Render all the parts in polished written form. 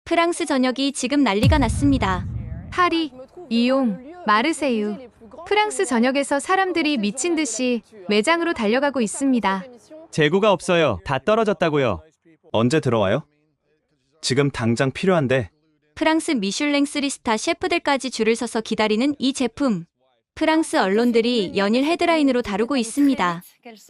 프랑스 전역이 지금 난리가 났습니다. 파리, 리옹, 마르세유. 프랑스 전역에서 사람들이 미친 듯이 매장으로 달려가고 있습니다. 재고가 없어요. 다 떨어졌다고요. 언제 들어와요? 지금 당장 필요한데. 프랑스 미슐랭 3스타 셰프들까지 줄을 서서 기다리는 이 제품. 프랑스 언론들이 연일 헤드라인으로 다루고 있습니다.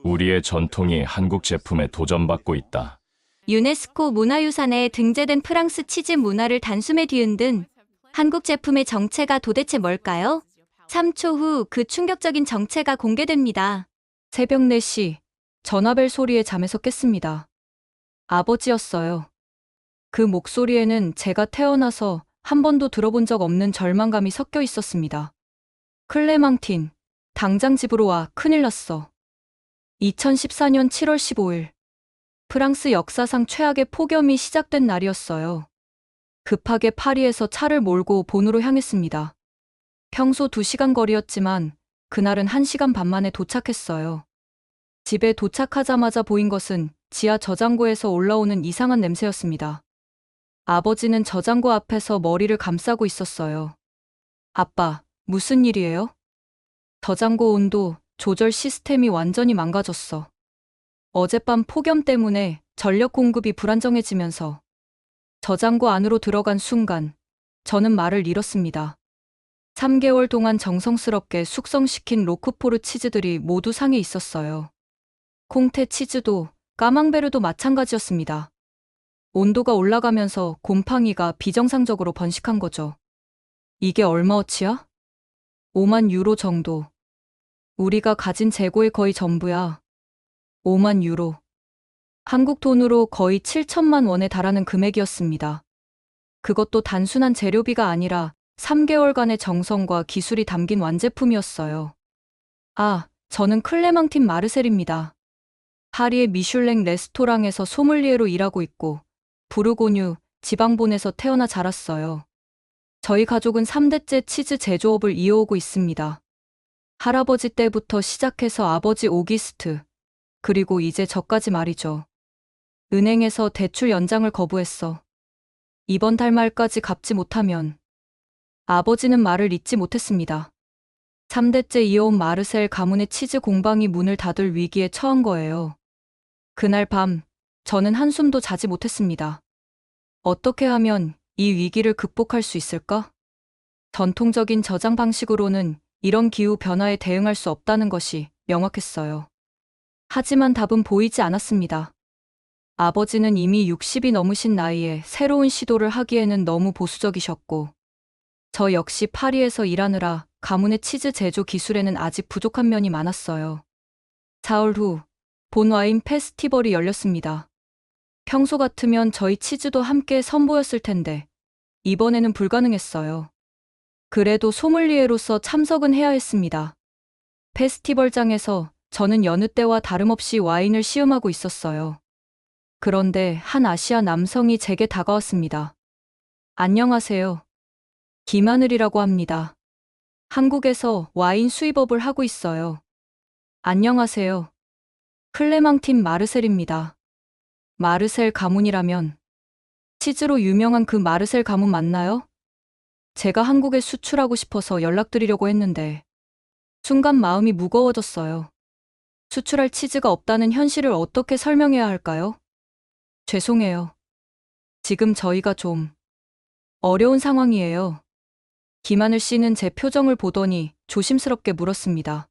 우리의 전통이 한국 제품에 도전받고 있다. 유네스코 문화유산에 등재된 프랑스 치즈 문화를 단숨에 뒤흔든 한국 제품의 정체가 도대체 뭘까요? 3초 후 그 충격적인 정체가 공개됩니다. 새벽 4시 전화벨 소리에 잠에서 깼습니다. 아버지였어요. 그 목소리에는 제가 태어나서 한 번도 들어본 적 없는 절망감이 섞여 있었습니다. 클레망틴, 당장 집으로 와, 큰일 났어. 2014년 7월 15일, 프랑스 역사상 최악의 폭염이 시작된 날이었어요. 급하게 파리에서 차를 몰고 본으로 향했습니다. 평소 2시간 거리였지만 그날은 1시간 반 만에 도착했어요. 집에 도착하자마자 보인 것은 지하 저장고에서 올라오는 이상한 냄새였습니다. 아버지는 저장고 앞에서 머리를 감싸고 있었어요. 아빠, 무슨 일이에요? 저장고 온도 조절 시스템이 완전히 망가졌어. 어젯밤 폭염 때문에 전력 공급이 불안정해지면서 저장고 안으로 들어간 순간 저는 말을 잃었습니다. 3개월 동안 정성스럽게 숙성시킨 로크포르 치즈들이 모두 상해 있었어요. 콩테 치즈도 까망베르도 마찬가지였습니다. 온도가 올라가면서 곰팡이가 비정상적으로 번식한 거죠. 이게 얼마어치야? 5만 유로 정도. 우리가 가진 재고의 거의 전부야. 5만 유로. 한국 돈으로 거의 7천만 원에 달하는 금액이었습니다. 그것도 단순한 재료비가 아니라 3개월간의 정성과 기술이 담긴 완제품이었어요. 아, 저는 클레망틴 마르셀입니다. 파리의 미슐랭 레스토랑에서 소믈리에로 일하고 있고 부르고뉴 지방본에서 태어나 자랐어요. 저희 가족은 3대째 치즈 제조업을 이어오고 있습니다. 할아버지 때부터 시작해서 아버지 오기스트, 그리고 이제 저까지 말이죠. 은행에서 대출 연장을 거부했어. 이번 달 말까지 갚지 못하면. 아버지는 말을 잇지 못했습니다. 3대째 이어온 마르셀 가문의 치즈 공방이 문을 닫을 위기에 처한 거예요. 그날 밤, 저는 한숨도 자지 못했습니다. 어떻게 하면 이 위기를 극복할 수 있을까? 전통적인 저장 방식으로는 이런 기후 변화에 대응할 수 없다는 것이 명확했어요. 하지만 답은 보이지 않았습니다. 아버지는 이미 60이 넘으신 나이에 새로운 시도를 하기에는 너무 보수적이셨고, 저 역시 파리에서 일하느라 가문의 치즈 제조 기술에는 아직 부족한 면이 많았어요. 사흘 후, 본 와인 페스티벌이 열렸습니다. 평소 같으면 저희 치즈도 함께 선보였을 텐데, 이번에는 불가능했어요. 그래도 소믈리에로서 참석은 해야 했습니다. 페스티벌장에서 저는 여느 때와 다름없이 와인을 시음하고 있었어요. 그런데 한 아시아 남성이 제게 다가왔습니다. 안녕하세요. 김하늘이라고 합니다. 한국에서 와인 수입업을 하고 있어요. 안녕하세요. 클레망틴 마르셀입니다. 마르셀 가문이라면 치즈로 유명한 그 마르셀 가문 맞나요? 제가 한국에 수출하고 싶어서 연락드리려고 했는데 순간 마음이 무거워졌어요. 수출할 치즈가 없다는 현실을 어떻게 설명해야 할까요? 죄송해요. 지금 저희가 좀 어려운 상황이에요. 김하늘 씨는 제 표정을 보더니 조심스럽게 물었습니다.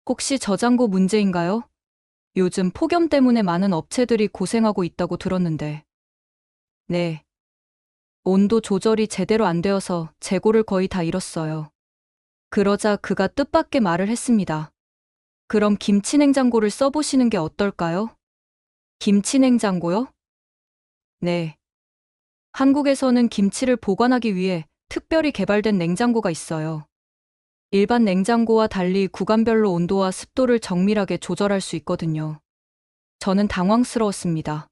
혹시 저장고 문제인가요? 요즘 폭염 때문에 많은 업체들이 고생하고 있다고 들었는데. 네. 온도 조절이 제대로 안 되어서 재고를 거의 다 잃었어요. 그러자 그가 뜻밖의 말을 했습니다. 그럼 김치냉장고를 써보시는 게 어떨까요? 김치냉장고요? 네. 한국에서는 김치를 보관하기 위해 특별히 개발된 냉장고가 있어요. 일반 냉장고와 달리 구간별로 온도와 습도를 정밀하게 조절할 수 있거든요. 저는 당황스러웠습니다.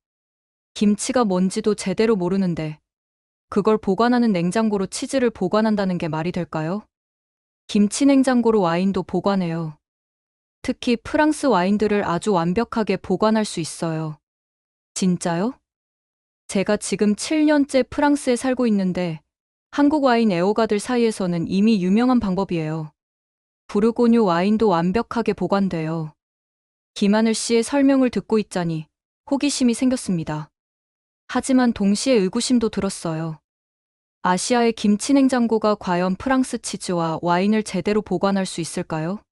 김치가 뭔지도 제대로 모르는데 그걸 보관하는 냉장고로 치즈를 보관한다는 게 말이 될까요? 김치 냉장고로 와인도 보관해요. 특히 프랑스 와인들을 아주 완벽하게 보관할 수 있어요. 진짜요? 제가 지금 7년째 프랑스에 살고 있는데 한국 와인 애호가들 사이에서는 이미 유명한 방법이에요. 부르고뉴 와인도 완벽하게 보관돼요. 김하늘 씨의 설명을 듣고 있자니 호기심이 생겼습니다. 하지만 동시에 의구심도 들었어요. 아시아의 김치 냉장고가 과연 프랑스 치즈와 와인을 제대로 보관할 수 있을까요?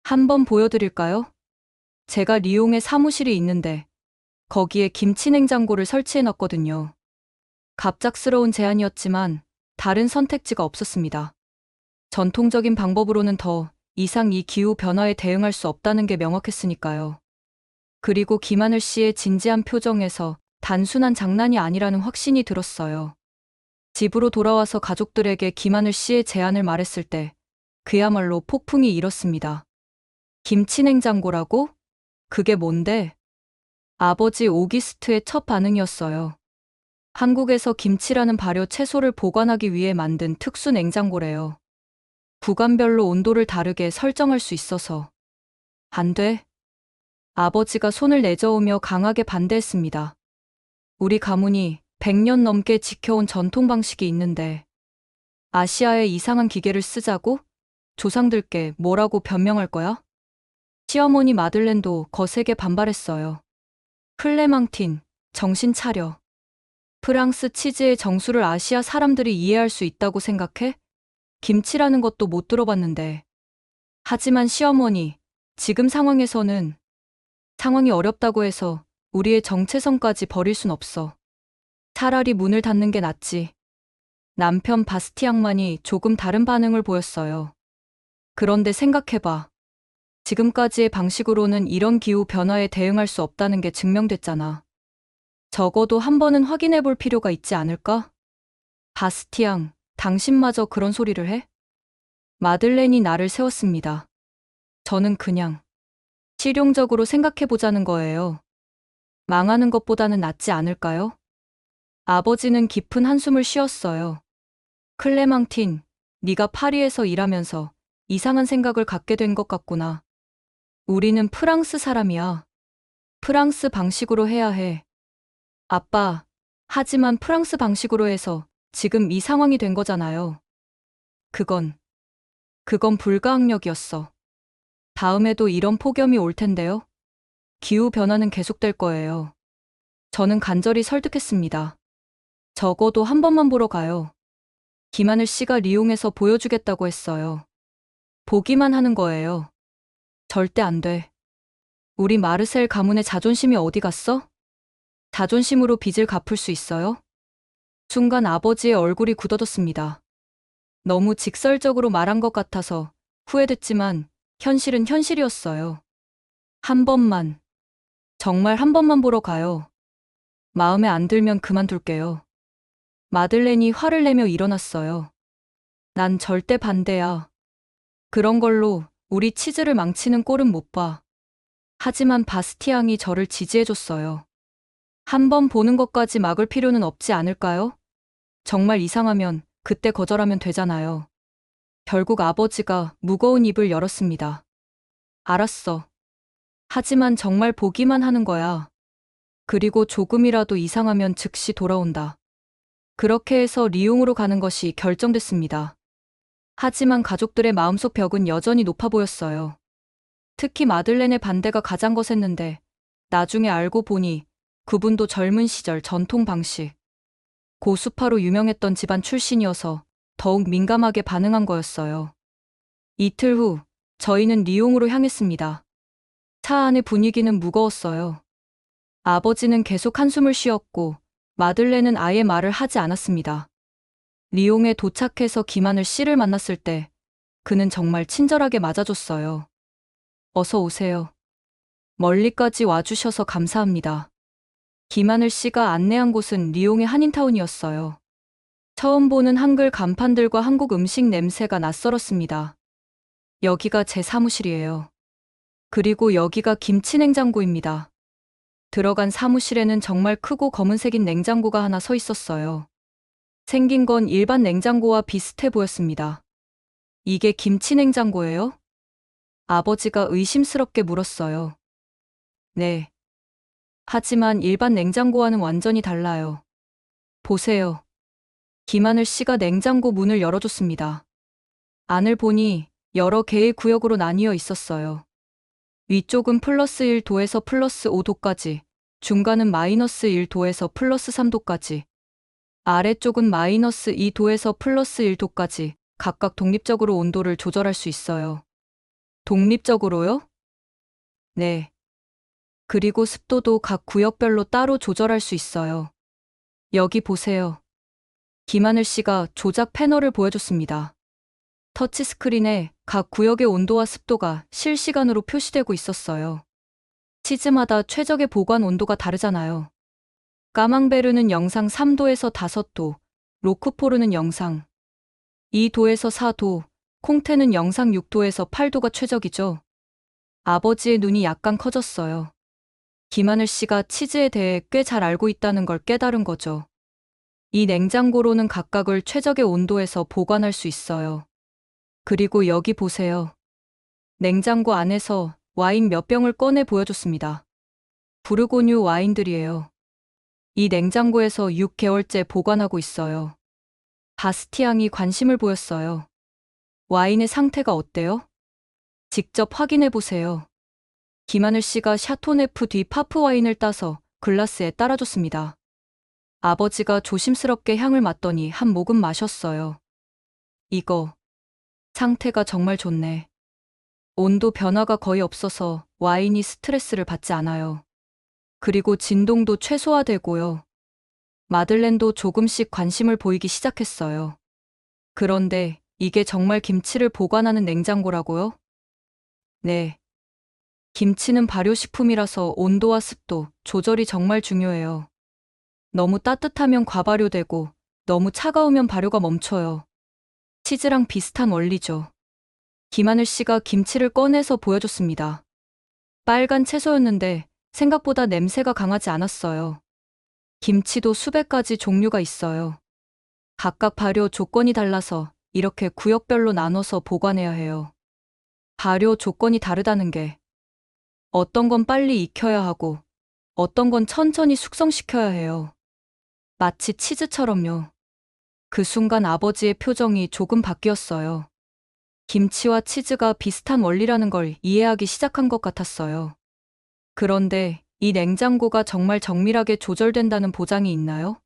한번 보여드릴까요? 제가 리옹에 사무실이 있는데 거기에 김치 냉장고를 설치해 놨거든요. 갑작스러운 제안이었지만 다른 선택지가 없었습니다. 전통적인 방법으로는 더 이상 이 기후 변화에 대응할 수 없다는 게 명확했으니까요. 그리고 김하늘 씨의 진지한 표정에서 단순한 장난이 아니라는 확신이 들었어요. 집으로 돌아와서 가족들에게 김하늘 씨의 제안을 말했을 때 그야말로 폭풍이 일었습니다. 김치 냉장고라고? 그게 뭔데? 아버지 오기스트의 첫 반응이었어요. 한국에서 김치라는 발효 채소를 보관하기 위해 만든 특수 냉장고래요. 구간별로 온도를 다르게 설정할 수 있어서. 안 돼. 아버지가 손을 내저으며 강하게 반대했습니다. 우리 가문이 100년 넘게 지켜온 전통 방식이 있는데 아시아의 이상한 기계를 쓰자고? 조상들께 뭐라고 변명할 거야? 시어머니 마들렌도 거세게 반발했어요. 클레망틴, 정신 차려. 프랑스 치즈의 정수를 아시아 사람들이 이해할 수 있다고 생각해? 김치라는 것도 못 들어봤는데. 하지만 시어머니, 지금 상황에서는 상황이 어렵다고 해서 우리의 정체성까지 버릴 순 없어. 차라리 문을 닫는 게 낫지. 남편 바스티앙만이 조금 다른 반응을 보였어요. 그런데 생각해봐. 지금까지의 방식으로는 이런 기후 변화에 대응할 수 없다는 게 증명됐잖아. 적어도 한 번은 확인해 볼 필요가 있지 않을까? 바스티앙, 당신마저 그런 소리를 해? 마들렌이 나를 세웠습니다. 저는 그냥 실용적으로 생각해 보자는 거예요. 망하는 것보다는 낫지 않을까요? 아버지는 깊은 한숨을 쉬었어요. 클레망틴, 네가 파리에서 일하면서 이상한 생각을 갖게 된 것 같구나. 우리는 프랑스 사람이야. 프랑스 방식으로 해야 해. 아빠, 하지만 프랑스 방식으로 해서 지금 이 상황이 된 거잖아요. 그건 불가항력이었어. 다음에도 이런 폭염이 올 텐데요. 기후 변화는 계속될 거예요. 저는 간절히 설득했습니다. 적어도 한 번만 보러 가요. 김하늘 씨가 리옹에서 보여주겠다고 했어요. 보기만 하는 거예요. 절대 안 돼. 우리 마르셀 가문의 자존심이 어디 갔어? 자존심으로 빚을 갚을 수 있어요? 순간 아버지의 얼굴이 굳어졌습니다. 너무 직설적으로 말한 것 같아서 후회됐지만 현실은 현실이었어요. 한 번만, 정말 한 번만 보러 가요. 마음에 안 들면 그만둘게요. 마들렌이 화를 내며 일어났어요. 난 절대 반대야. 그런 걸로 우리 치즈를 망치는 꼴은 못 봐. 하지만 바스티앙이 저를 지지해줬어요. 한 번 보는 것까지 막을 필요는 없지 않을까요? 정말 이상하면 그때 거절하면 되잖아요. 결국 아버지가 무거운 입을 열었습니다. 알았어. 하지만 정말 보기만 하는 거야. 그리고 조금이라도 이상하면 즉시 돌아온다. 그렇게 해서 리옹으로 가는 것이 결정됐습니다. 하지만 가족들의 마음속 벽은 여전히 높아 보였어요. 특히 마들렌의 반대가 가장 거셌는데 나중에 알고 보니 그분도 젊은 시절 전통 방식, 고수파로 유명했던 집안 출신이어서 더욱 민감하게 반응한 거였어요. 이틀 후 저희는 리옹으로 향했습니다. 차 안의 분위기는 무거웠어요. 아버지는 계속 한숨을 쉬었고 마들렌은 아예 말을 하지 않았습니다. 리옹에 도착해서 김하늘 씨를 만났을 때 그는 정말 친절하게 맞아줬어요. 어서 오세요. 멀리까지 와주셔서 감사합니다. 김하늘 씨가 안내한 곳은 리옹의 한인타운이었어요. 처음 보는 한글 간판들과 한국 음식 냄새가 낯설었습니다. 여기가 제 사무실이에요. 그리고 여기가 김치 냉장고입니다. 들어간 사무실에는 정말 크고 검은색인 냉장고가 하나 서 있었어요. 생긴 건 일반 냉장고와 비슷해 보였습니다. 이게 김치 냉장고예요? 아버지가 의심스럽게 물었어요. 네. 하지만 일반 냉장고와는 완전히 달라요. 보세요. 김하늘 씨가 냉장고 문을 열어줬습니다. 안을 보니 여러 개의 구역으로 나뉘어 있었어요. 위쪽은 플러스 1도에서 플러스 5도까지, 중간은 마이너스 1도에서 플러스 3도까지, 아래쪽은 마이너스 2도에서 플러스 1도까지 각각 독립적으로 온도를 조절할 수 있어요. 독립적으로요? 네. 그리고 습도도 각 구역별로 따로 조절할 수 있어요. 여기 보세요. 김하늘 씨가 조작 패널을 보여줬습니다. 터치스크린에 각 구역의 온도와 습도가 실시간으로 표시되고 있었어요. 치즈마다 최적의 보관 온도가 다르잖아요. 까망베르는 영상 3도에서 5도, 로크포르는 영상 2도에서 4도, 콩테는 영상 6도에서 8도가 최적이죠. 아버지의 눈이 약간 커졌어요. 김하늘 씨가 치즈에 대해 꽤 잘 알고 있다는 걸 깨달은 거죠. 이 냉장고로는 각각을 최적의 온도에서 보관할 수 있어요. 그리고 여기 보세요. 냉장고 안에서 와인 몇 병을 꺼내 보여줬습니다. 부르고뉴 와인들이에요. 이 냉장고에서 6개월째 보관하고 있어요. 바스티앙이 관심을 보였어요. 와인의 상태가 어때요? 직접 확인해 보세요. 김하늘 씨가 샤토네프 뒤 파프 와인을 따서 글라스에 따라줬습니다. 아버지가 조심스럽게 향을 맡더니 한 모금 마셨어요. 이거 상태가 정말 좋네. 온도 변화가 거의 없어서 와인이 스트레스를 받지 않아요. 그리고 진동도 최소화되고요. 마들렌도 조금씩 관심을 보이기 시작했어요. 그런데 이게 정말 김치를 보관하는 냉장고라고요? 네. 김치는 발효식품이라서 온도와 습도 조절이 정말 중요해요. 너무 따뜻하면 과발효되고 너무 차가우면 발효가 멈춰요. 치즈랑 비슷한 원리죠. 김하늘 씨가 김치를 꺼내서 보여줬습니다. 빨간 채소였는데 생각보다 냄새가 강하지 않았어요. 김치도 수백 가지 종류가 있어요. 각각 발효 조건이 달라서 이렇게 구역별로 나눠서 보관해야 해요. 발효 조건이 다르다는 게 어떤 건 빨리 익혀야 하고 어떤 건 천천히 숙성시켜야 해요. 마치 치즈처럼요. 그 순간 아버지의 표정이 조금 바뀌었어요. 김치와 치즈가 비슷한 원리라는 걸 이해하기 시작한 것 같았어요. 그런데 이 냉장고가 정말 정밀하게 조절된다는 보장이 있나요?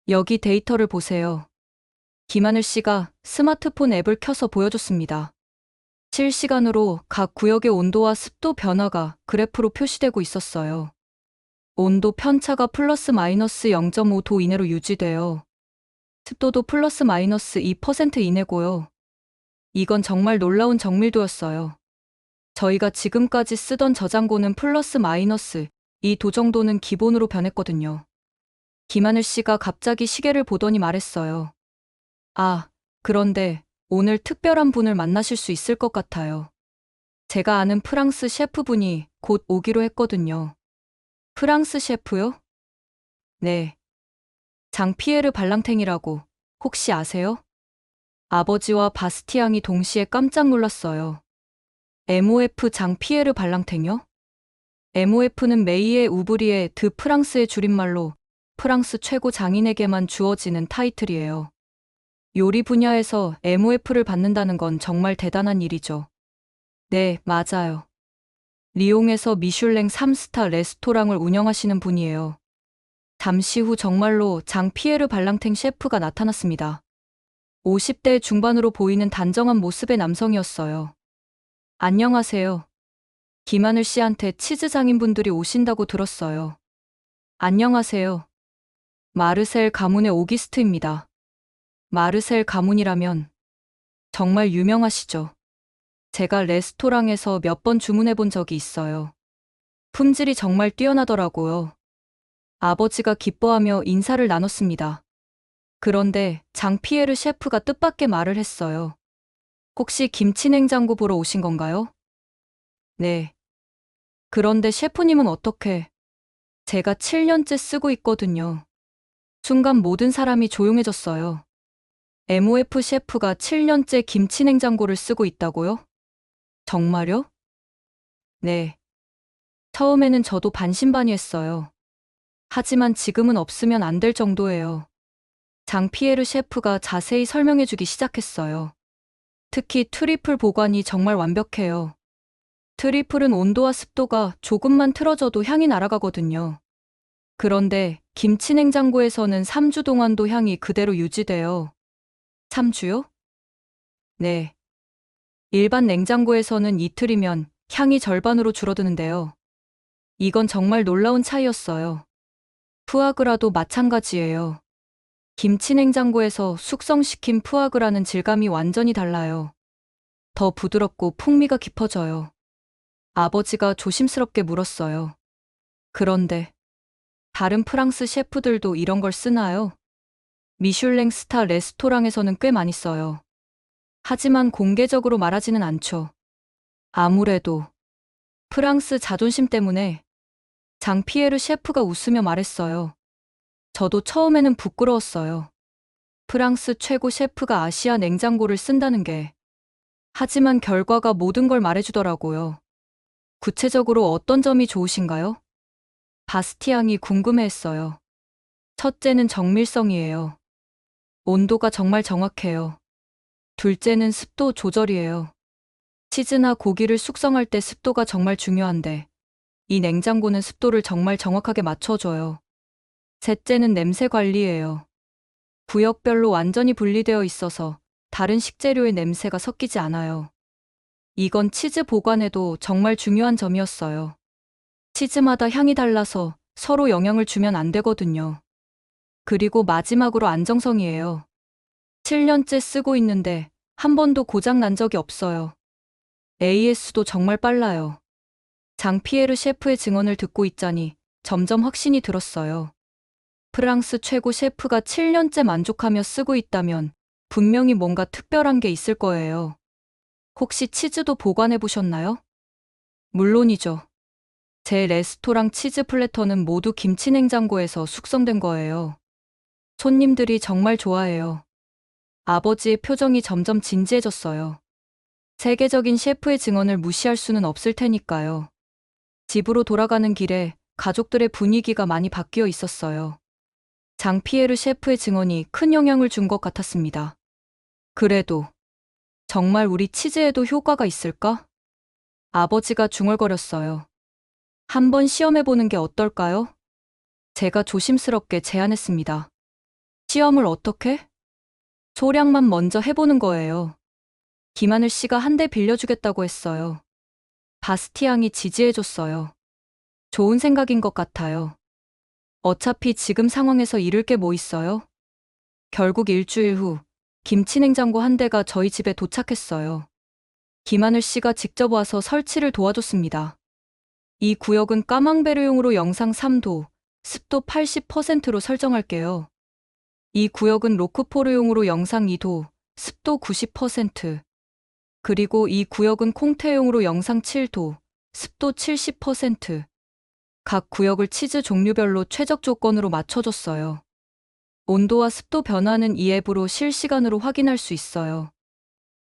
여기 데이터를 보세요. 김하늘 씨가 스마트폰 앱을 켜서 보여줬습니다. 실시간으로 각 구역의 온도와 습도 변화가 그래프로 표시되고 있었어요. 온도 편차가 플러스 마이너스 0.5도 이내로 유지돼요. 습도도 플러스 마이너스 2% 이내고요. 이건 정말 놀라운 정밀도였어요. 저희가 지금까지 쓰던 저장고는 플러스 마이너스 2도 정도는 기본으로 변했거든요. 김하늘 씨가 갑자기 시계를 보더니 말했어요. 아, 그런데 오늘 특별한 분을 만나실 수 있을 것 같아요. 제가 아는 프랑스 셰프분이 곧 오기로 했거든요. 프랑스 셰프요? 네. 장피에르 발랑탱이라고 혹시 아세요? 아버지와 바스티앙이 동시에 깜짝 놀랐어요. MOF 장피에르 발랑탱요? MOF는 메이에 우브리에 드 프랑스의 줄임말로 프랑스 최고 장인에게만 주어지는 타이틀이에요. 요리 분야에서 MOF를 받는다는 건 정말 대단한 일이죠. 네, 맞아요. 리옹에서 미슐랭 3스타 레스토랑을 운영하시는 분이에요. 잠시 후 정말로 장 피에르 발랑탱 셰프가 나타났습니다. 50대 중반으로 보이는 단정한 모습의 남성이었어요. 안녕하세요. 김하늘 씨한테 치즈 장인분들이 오신다고 들었어요. 안녕하세요. 마르셀 가문의 오기스트입니다. 마르셀 가문이라면 정말 유명하시죠? 제가 레스토랑에서 몇 번 주문해 본 적이 있어요. 품질이 정말 뛰어나더라고요. 아버지가 기뻐하며 인사를 나눴습니다. 그런데 장피에르 셰프가 뜻밖의 말을 했어요. 혹시 김치 냉장고 보러 오신 건가요? 네. 그런데 셰프님은 어떻게? 제가 7년째 쓰고 있거든요. 순간 모든 사람이 조용해졌어요. MOF 셰프가 7년째 김치 냉장고를 쓰고 있다고요? 정말요? 네. 처음에는 저도 반신반의했어요. 하지만 지금은 없으면 안 될 정도예요. 장피에르 셰프가 자세히 설명해주기 시작했어요. 특히 트리플 보관이 정말 완벽해요. 트리플은 온도와 습도가 조금만 틀어져도 향이 날아가거든요. 그런데 김치 냉장고에서는 3주 동안도 향이 그대로 유지돼요. 3주요? 네. 일반 냉장고에서는 이틀이면 향이 절반으로 줄어드는데요. 이건 정말 놀라운 차이였어요. 푸아그라도 마찬가지예요. 김치 냉장고에서 숙성시킨 푸아그라는 질감이 완전히 달라요. 더 부드럽고 풍미가 깊어져요. 아버지가 조심스럽게 물었어요. 그런데 다른 프랑스 셰프들도 이런 걸 쓰나요? 미슐랭 스타 레스토랑에서는 꽤 많이 써요. 하지만 공개적으로 말하지는 않죠. 아무래도 프랑스 자존심 때문에 장피에르 셰프가 웃으며 말했어요. 저도 처음에는 부끄러웠어요. 프랑스 최고 셰프가 아시아 냉장고를 쓴다는 게. 하지만 결과가 모든 걸 말해주더라고요. 구체적으로 어떤 점이 좋으신가요? 바스티앙이 궁금해했어요. 첫째는 정밀성이에요. 온도가 정말 정확해요. 둘째는 습도 조절이에요. 치즈나 고기를 숙성할 때 습도가 정말 중요한데, 이 냉장고는 습도를 정말 정확하게 맞춰줘요. 셋째는 냄새 관리예요. 구역별로 완전히 분리되어 있어서 다른 식재료의 냄새가 섞이지 않아요. 이건 치즈 보관에도 정말 중요한 점이었어요. 치즈마다 향이 달라서 서로 영향을 주면 안 되거든요. 그리고 마지막으로 안정성이에요. 7년째 쓰고 있는데 한 번도 고장 난 적이 없어요. AS도 정말 빨라요. 장피에르 셰프의 증언을 듣고 있자니 점점 확신이 들었어요. 프랑스 최고 셰프가 7년째 만족하며 쓰고 있다면 분명히 뭔가 특별한 게 있을 거예요. 혹시 치즈도 보관해 보셨나요? 물론이죠. 제 레스토랑 치즈 플래터는 모두 김치 냉장고에서 숙성된 거예요. 손님들이 정말 좋아해요. 아버지의 표정이 점점 진지해졌어요. 세계적인 셰프의 증언을 무시할 수는 없을 테니까요. 집으로 돌아가는 길에 가족들의 분위기가 많이 바뀌어 있었어요. 장피에르 셰프의 증언이 큰 영향을 준 것 같았습니다. 그래도 정말 우리 치즈에도 효과가 있을까? 아버지가 중얼거렸어요. 한번 시험해보는 게 어떨까요? 제가 조심스럽게 제안했습니다. 시험을 어떻게? 소량만 먼저 해보는 거예요. 김하늘 씨가 한 대 빌려주겠다고 했어요. 바스티앙이 지지해줬어요. 좋은 생각인 것 같아요. 어차피 지금 상황에서 잃을 게 뭐 있어요? 결국 일주일 후 김치 냉장고 한 대가 저희 집에 도착했어요. 김하늘 씨가 직접 와서 설치를 도와줬습니다. 이 구역은 까망베르용으로 영상 3도, 습도 80%로 설정할게요. 이 구역은 로크포르용으로 영상 2도, 습도 90%. 그리고 이 구역은 콩테용으로 영상 7도, 습도 70%. 각 구역을 치즈 종류별로 최적 조건으로 맞춰줬어요. 온도와 습도 변화는 이 앱으로 실시간으로 확인할 수 있어요.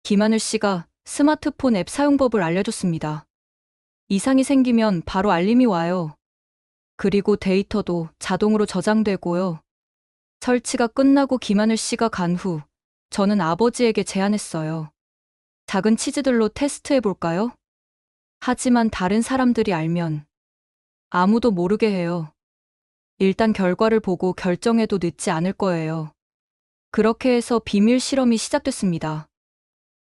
김하늘 씨가 스마트폰 앱 사용법을 알려줬습니다. 이상이 생기면 바로 알림이 와요. 그리고 데이터도 자동으로 저장되고요. 설치가 끝나고 김하늘 씨가 간 후 저는 아버지에게 제안했어요. 작은 치즈들로 테스트해볼까요? 하지만 다른 사람들이 알면 아무도 모르게 해요. 일단 결과를 보고 결정해도 늦지 않을 거예요. 그렇게 해서 비밀 실험이 시작됐습니다.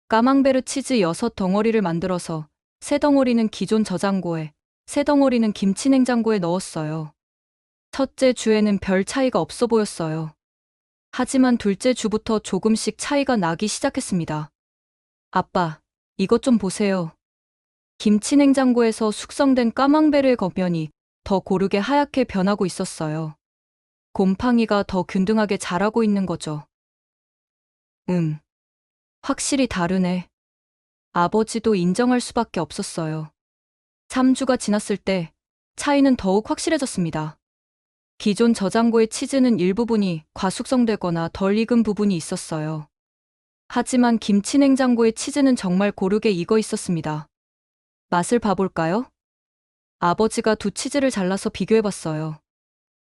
까망베르 치즈 6덩어리를 만들어서 3덩어리는 기존 저장고에, 3덩어리는 김치 냉장고에 넣었어요. 첫째 주에는 별 차이가 없어 보였어요. 하지만 둘째 주부터 조금씩 차이가 나기 시작했습니다. 아빠, 이것 좀 보세요. 김치 냉장고에서 숙성된 까망베르의 겉면이 더 고르게 하얗게 변하고 있었어요. 곰팡이가 더 균등하게 자라고 있는 거죠. 확실히 다르네. 아버지도 인정할 수밖에 없었어요. 3주가 지났을 때 차이는 더욱 확실해졌습니다. 기존 저장고의 치즈는 일부분이 과숙성되거나 덜 익은 부분이 있었어요. 하지만 김치 냉장고의 치즈는 정말 고르게 익어 있었습니다. 맛을 봐볼까요? 아버지가 두 치즈를 잘라서 비교해봤어요.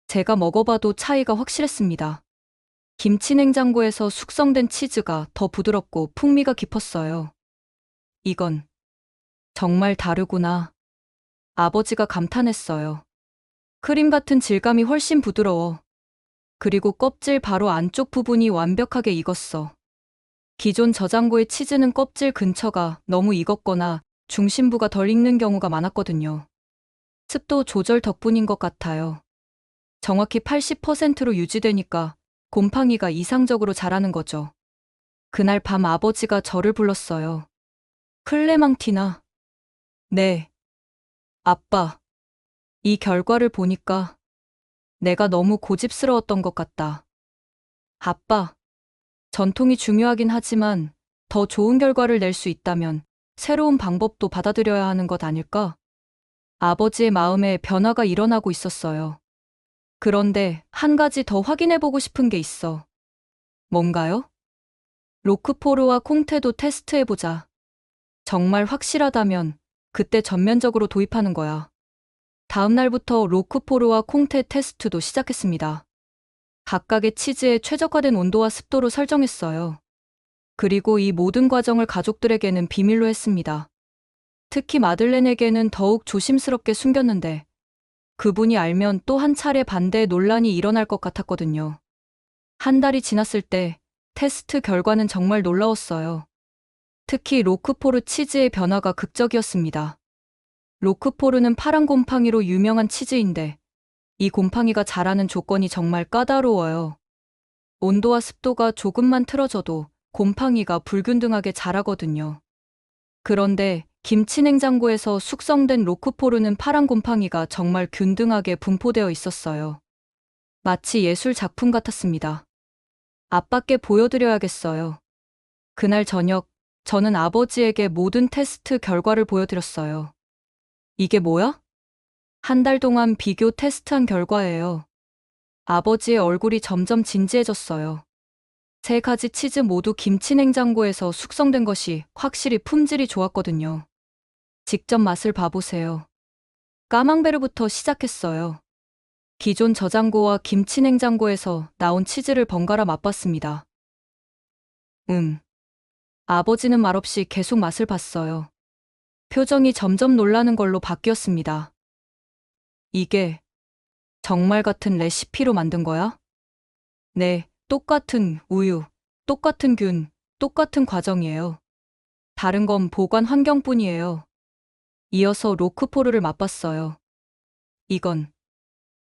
제가 먹어봐도 차이가 확실했습니다. 김치 냉장고에서 숙성된 치즈가 더 부드럽고 풍미가 깊었어요. 이건 정말 다르구나. 아버지가 감탄했어요. 크림 같은 질감이 훨씬 부드러워. 그리고 껍질 바로 안쪽 부분이 완벽하게 익었어. 기존 저장고의 치즈는 껍질 근처가 너무 익었거나 중심부가 덜 익는 경우가 많았거든요. 습도 조절 덕분인 것 같아요. 정확히 80%로 유지되니까 곰팡이가 이상적으로 자라는 거죠. 그날 밤 아버지가 저를 불렀어요. 클레망티나. 네. 아빠. 이 결과를 보니까 내가 너무 고집스러웠던 것 같다. 아빠. 전통이 중요하긴 하지만 더 좋은 결과를 낼 수 있다면 새로운 방법도 받아들여야 하는 것 아닐까? 아버지의 마음에 변화가 일어나고 있었어요. 그런데 한 가지 더 확인해보고 싶은 게 있어. 뭔가요? 로크포르와 콩테도 테스트해보자. 정말 확실하다면 그때 전면적으로 도입하는 거야. 다음 날부터 로크포르와 콩테 테스트도 시작했습니다. 각각의 치즈에 최적화된 온도와 습도로 설정했어요. 그리고 이 모든 과정을 가족들에게는 비밀로 했습니다. 특히 마들렌에게는 더욱 조심스럽게 숨겼는데 그분이 알면 또 한 차례 반대의 논란이 일어날 것 같았거든요. 한 달이 지났을 때 테스트 결과는 정말 놀라웠어요. 특히 로크포르 치즈의 변화가 극적이었습니다. 로크포르는 파란 곰팡이로 유명한 치즈인데 이 곰팡이가 자라는 조건이 정말 까다로워요. 온도와 습도가 조금만 틀어져도 곰팡이가 불균등하게 자라거든요. 그런데 김치 냉장고에서 숙성된 로크포르는 파란 곰팡이가 정말 균등하게 분포되어 있었어요. 마치 예술 작품 같았습니다. 아빠께 보여드려야겠어요. 그날 저녁, 저는 아버지에게 모든 테스트 결과를 보여드렸어요. 이게 뭐야? 한 달 동안 비교 테스트한 결과예요. 아버지의 얼굴이 점점 진지해졌어요. 세 가지 치즈 모두 김치 냉장고에서 숙성된 것이 확실히 품질이 좋았거든요. 직접 맛을 봐보세요. 까망베르부터 시작했어요. 기존 저장고와 김치 냉장고에서 나온 치즈를 번갈아 맛봤습니다. 아버지는 말없이 계속 맛을 봤어요. 표정이 점점 놀라는 걸로 바뀌었습니다. 이게 정말 같은 레시피로 만든 거야? 네, 똑같은 우유, 똑같은 균, 똑같은 과정이에요. 다른 건 보관 환경뿐이에요. 이어서 로크포르를 맛봤어요. 이건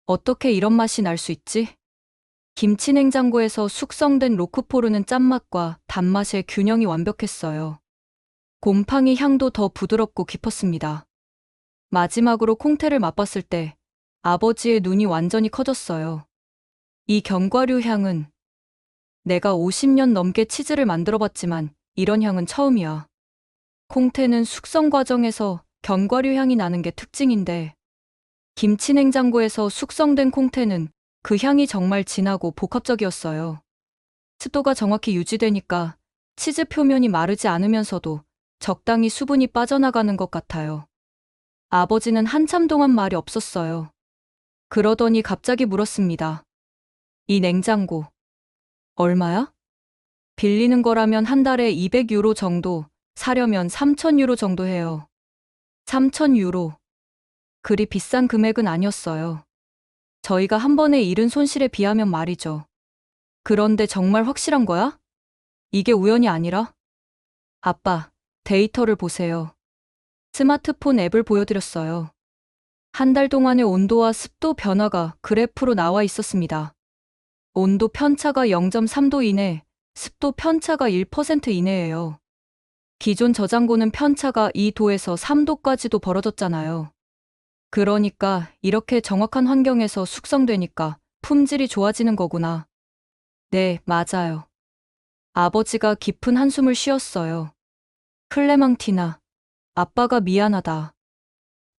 어떻게 이런 맛이 날 수 있지? 김치 냉장고에서 숙성된 로크포르는 짠맛과 단맛의 균형이 완벽했어요. 곰팡이 향도 더 부드럽고 깊었습니다. 마지막으로 콩테를 맛봤을 때 아버지의 눈이 완전히 커졌어요. 이 견과류 향은 내가 50년 넘게 치즈를 만들어봤지만 이런 향은 처음이야. 콩테는 숙성 과정에서 견과류 향이 나는 게 특징인데 김치 냉장고에서 숙성된 콩테는 그 향이 정말 진하고 복합적이었어요. 습도가 정확히 유지되니까 치즈 표면이 마르지 않으면서도 적당히 수분이 빠져나가는 것 같아요. 아버지는 한참 동안 말이 없었어요. 그러더니 갑자기 물었습니다. 이 냉장고 얼마야? 빌리는 거라면 한 달에 200유로 정도, 사려면 3,000유로 정도 해요. 3,000유로. 그리 비싼 금액은 아니었어요. 저희가 한 번에 잃은 손실에 비하면 말이죠. 그런데 정말 확실한 거야? 이게 우연이 아니라? 아빠, 데이터를 보세요. 스마트폰 앱을 보여드렸어요. 한 달 동안의 온도와 습도 변화가 그래프로 나와 있었습니다. 온도 편차가 0.3도 이내, 습도 편차가 1% 이내예요. 기존 저장고는 편차가 2도에서 3도까지도 벌어졌잖아요. 그러니까 이렇게 정확한 환경에서 숙성되니까 품질이 좋아지는 거구나. 네, 맞아요. 아버지가 깊은 한숨을 쉬었어요. 클레망티나, 아빠가 미안하다.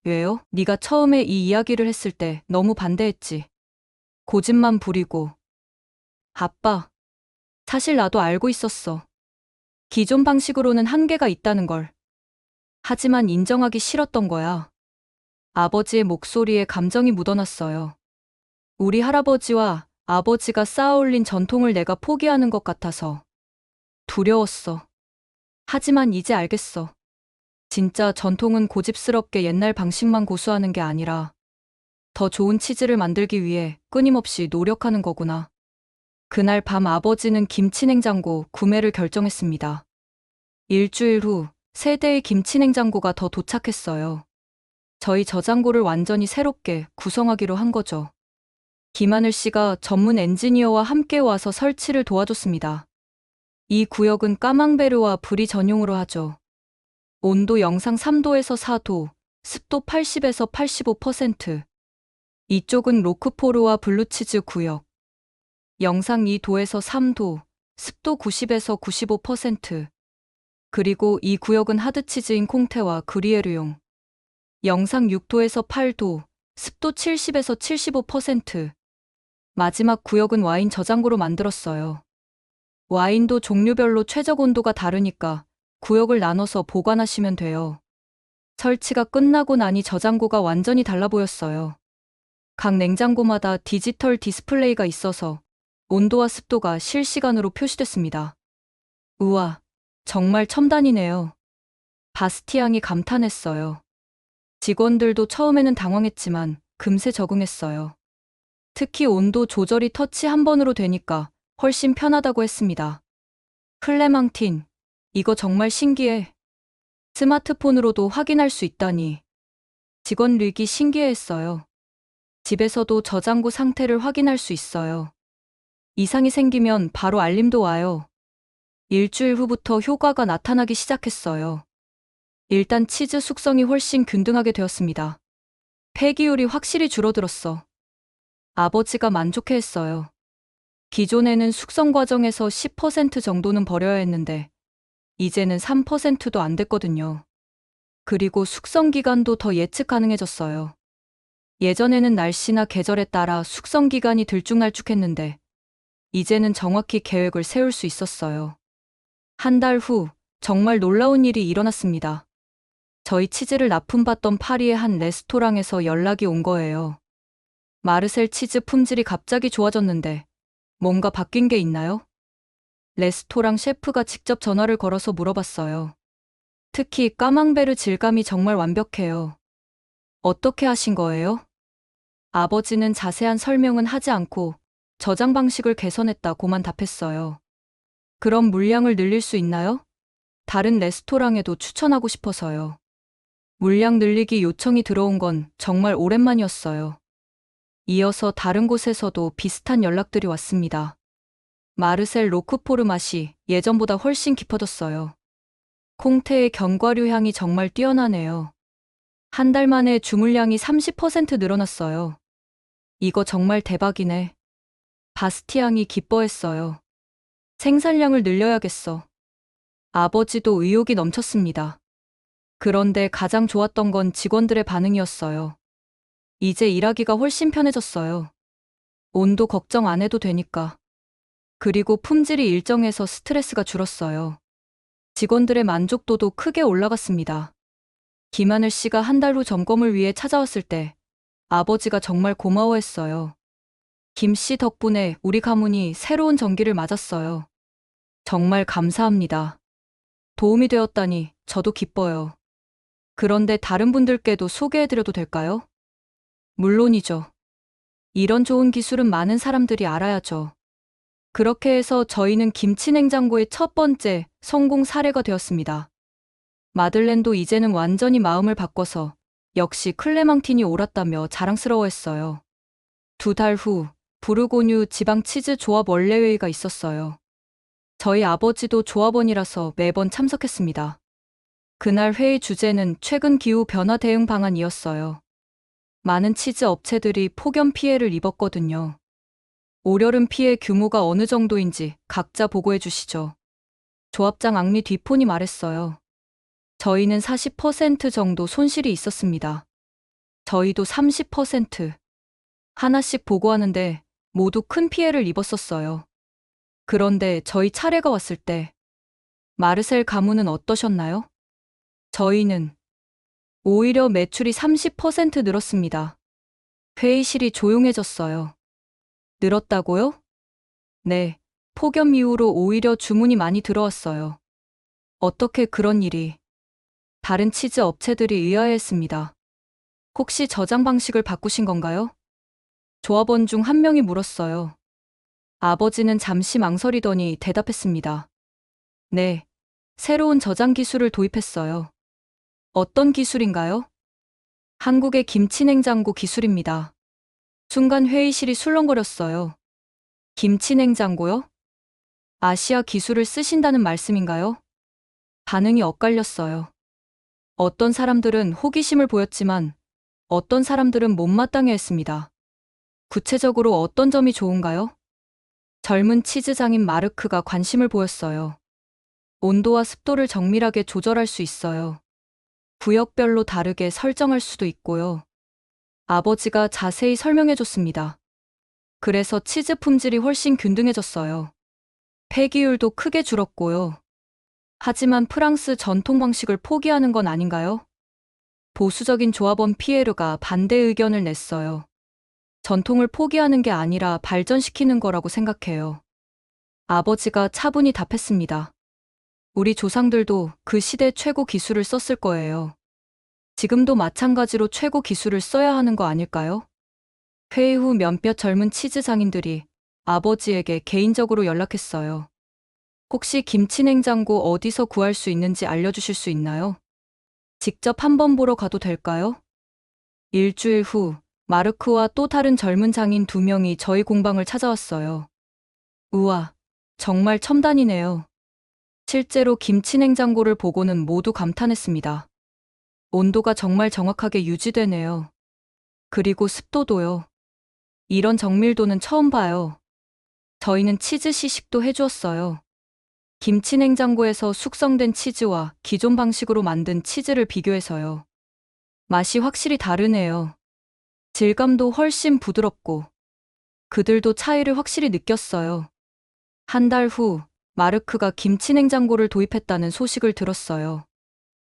왜요? 네가 처음에 이 이야기를 했을 때 너무 반대했지. 고집만 부리고. 아빠, 사실 나도 알고 있었어. 기존 방식으로는 한계가 있다는 걸. 하지만 인정하기 싫었던 거야. 아버지의 목소리에 감정이 묻어났어요. 우리 할아버지와 아버지가 쌓아올린 전통을 내가 포기하는 것 같아서 두려웠어. 하지만 이제 알겠어. 진짜 전통은 고집스럽게 옛날 방식만 고수하는 게 아니라 더 좋은 치즈를 만들기 위해 끊임없이 노력하는 거구나. 그날 밤 아버지는 김치냉장고 구매를 결정했습니다. 일주일 후 세 대의 김치냉장고가 더 도착했어요. 저희 저장고를 완전히 새롭게 구성하기로 한 거죠. 김하늘 씨가 전문 엔지니어와 함께 와서 설치를 도와줬습니다. 이 구역은 까망베르와 브리 전용으로 하죠. 온도 영상 3도에서 4도, 습도 80에서 85%. 이쪽은 로크포르와 블루치즈 구역. 영상 2도에서 3도, 습도 90에서 95%. 그리고 이 구역은 하드치즈인 콩테와 그리에르용. 영상 6도에서 8도, 습도 70에서 75%. 마지막 구역은 와인 저장고로 만들었어요. 와인도 종류별로 최적 온도가 다르니까 구역을 나눠서 보관하시면 돼요. 설치가 끝나고 나니 저장고가 완전히 달라 보였어요. 각 냉장고마다 디지털 디스플레이가 있어서 온도와 습도가 실시간으로 표시됐습니다. 우와, 정말 첨단이네요. 바스티앙이 감탄했어요. 직원들도 처음에는 당황했지만 금세 적응했어요. 특히 온도 조절이 터치 한 번으로 되니까 훨씬 편하다고 했습니다. 클레망틴, 이거 정말 신기해. 스마트폰으로도 확인할 수 있다니. 직원 릭이 신기해했어요. 집에서도 저장고 상태를 확인할 수 있어요. 이상이 생기면 바로 알림도 와요. 일주일 후부터 효과가 나타나기 시작했어요. 일단 치즈 숙성이 훨씬 균등하게 되었습니다. 폐기율이 확실히 줄어들었어. 아버지가 만족해했어요. 기존에는 숙성 과정에서 10% 정도는 버려야 했는데 이제는 3%도 안 됐거든요. 그리고 숙성 기간도 더 예측 가능해졌어요. 예전에는 날씨나 계절에 따라 숙성 기간이 들쭉날쭉했는데 이제는 정확히 계획을 세울 수 있었어요. 한 달 후 정말 놀라운 일이 일어났습니다. 저희 치즈를 납품받던 파리의 한 레스토랑에서 연락이 온 거예요. 마르셀 치즈 품질이 갑자기 좋아졌는데 뭔가 바뀐 게 있나요? 레스토랑 셰프가 직접 전화를 걸어서 물어봤어요. 특히 까망베르 질감이 정말 완벽해요. 어떻게 하신 거예요? 아버지는 자세한 설명은 하지 않고 저장 방식을 개선했다고만 답했어요. 그럼 물량을 늘릴 수 있나요? 다른 레스토랑에도 추천하고 싶어서요. 물량 늘리기 요청이 들어온 건 정말 오랜만이었어요. 이어서 다른 곳에서도 비슷한 연락들이 왔습니다. 마르셀 로크포르 맛이 예전보다 훨씬 깊어졌어요. 콩테의 견과류 향이 정말 뛰어나네요. 한 달 만에 주물량이 30% 늘어났어요. 이거 정말 대박이네. 바스티앙이 기뻐했어요. 생산량을 늘려야겠어. 아버지도 의욕이 넘쳤습니다. 그런데 가장 좋았던 건 직원들의 반응이었어요. 이제 일하기가 훨씬 편해졌어요. 온도 걱정 안 해도 되니까. 그리고 품질이 일정해서 스트레스가 줄었어요. 직원들의 만족도도 크게 올라갔습니다. 김하늘 씨가 한 달 후 점검을 위해 찾아왔을 때 아버지가 정말 고마워했어요. 김 씨 덕분에 우리 가문이 새로운 전기를 맞았어요. 정말 감사합니다. 도움이 되었다니 저도 기뻐요. 그런데 다른 분들께도 소개해드려도 될까요? 물론이죠. 이런 좋은 기술은 많은 사람들이 알아야죠. 그렇게 해서 저희는 김치냉장고의 첫 번째 성공 사례가 되었습니다. 마들렌도 이제는 완전히 마음을 바꿔서 역시 클레망틴이 옳았다며 자랑스러워했어요. 2달 후 부르고뉴 지방 치즈 조합 원래회의가 있었어요. 저희 아버지도 조합원이라서 매번 참석했습니다. 그날 회의 주제는 최근 기후 변화 대응 방안이었어요. 많은 치즈 업체들이 폭염 피해를 입었거든요. 올여름 피해 규모가 어느 정도인지 각자 보고해 주시죠. 조합장 앙리 뒤폰이 말했어요. 저희는 40% 정도 손실이 있었습니다. 저희도 30%. 하나씩 보고하는데 모두 큰 피해를 입었었어요. 그런데 저희 차례가 왔을 때 마르셀 가문은 어떠셨나요? 저희는 오히려 매출이 30% 늘었습니다. 회의실이 조용해졌어요. 늘었다고요? 네. 폭염 이후로 오히려 주문이 많이 들어왔어요. 어떻게 그런 일이? 다른 치즈 업체들이 의아해했습니다. 혹시 저장 방식을 바꾸신 건가요? 조합원 중 한 명이 물었어요. 아버지는 잠시 망설이더니 대답했습니다. 네. 새로운 저장 기술을 도입했어요. 어떤 기술인가요? 한국의 김치 냉장고 기술입니다. 순간 회의실이 술렁거렸어요. 김치 냉장고요? 아시아 기술을 쓰신다는 말씀인가요? 반응이 엇갈렸어요. 어떤 사람들은 호기심을 보였지만 어떤 사람들은 못마땅해 했습니다. 구체적으로 어떤 점이 좋은가요? 젊은 치즈장인 마르크가 관심을 보였어요. 온도와 습도를 정밀하게 조절할 수 있어요. 구역별로 다르게 설정할 수도 있고요. 아버지가 자세히 설명해 줬습니다. 그래서 치즈 품질이 훨씬 균등해졌어요. 폐기율도 크게 줄었고요. 하지만 프랑스 전통 방식을 포기하는 건 아닌가요? 보수적인 조합원 피에르가 반대 의견을 냈어요. 전통을 포기하는 게 아니라 발전시키는 거라고 생각해요. 아버지가 차분히 답했습니다. 우리 조상들도 그 시대 최고 기술을 썼을 거예요. 지금도 마찬가지로 최고 기술을 써야 하는 거 아닐까요? 회의 후 몇몇 젊은 치즈 장인들이 아버지에게 개인적으로 연락했어요. 혹시 김치 냉장고 어디서 구할 수 있는지 알려주실 수 있나요? 직접 한번 보러 가도 될까요? 일주일 후 마르크와 또 다른 젊은 장인 2명이 저희 공방을 찾아왔어요. 우와, 정말 첨단이네요. 실제로 김치 냉장고를 보고는 모두 감탄했습니다. 온도가 정말 정확하게 유지되네요. 그리고 습도도요. 이런 정밀도는 처음 봐요. 저희는 치즈 시식도 해주었어요. 김치 냉장고에서 숙성된 치즈와 기존 방식으로 만든 치즈를 비교해서요. 맛이 확실히 다르네요. 질감도 훨씬 부드럽고. 그들도 차이를 확실히 느꼈어요. 한 달 후, 마르크가 김치 냉장고를 도입했다는 소식을 들었어요.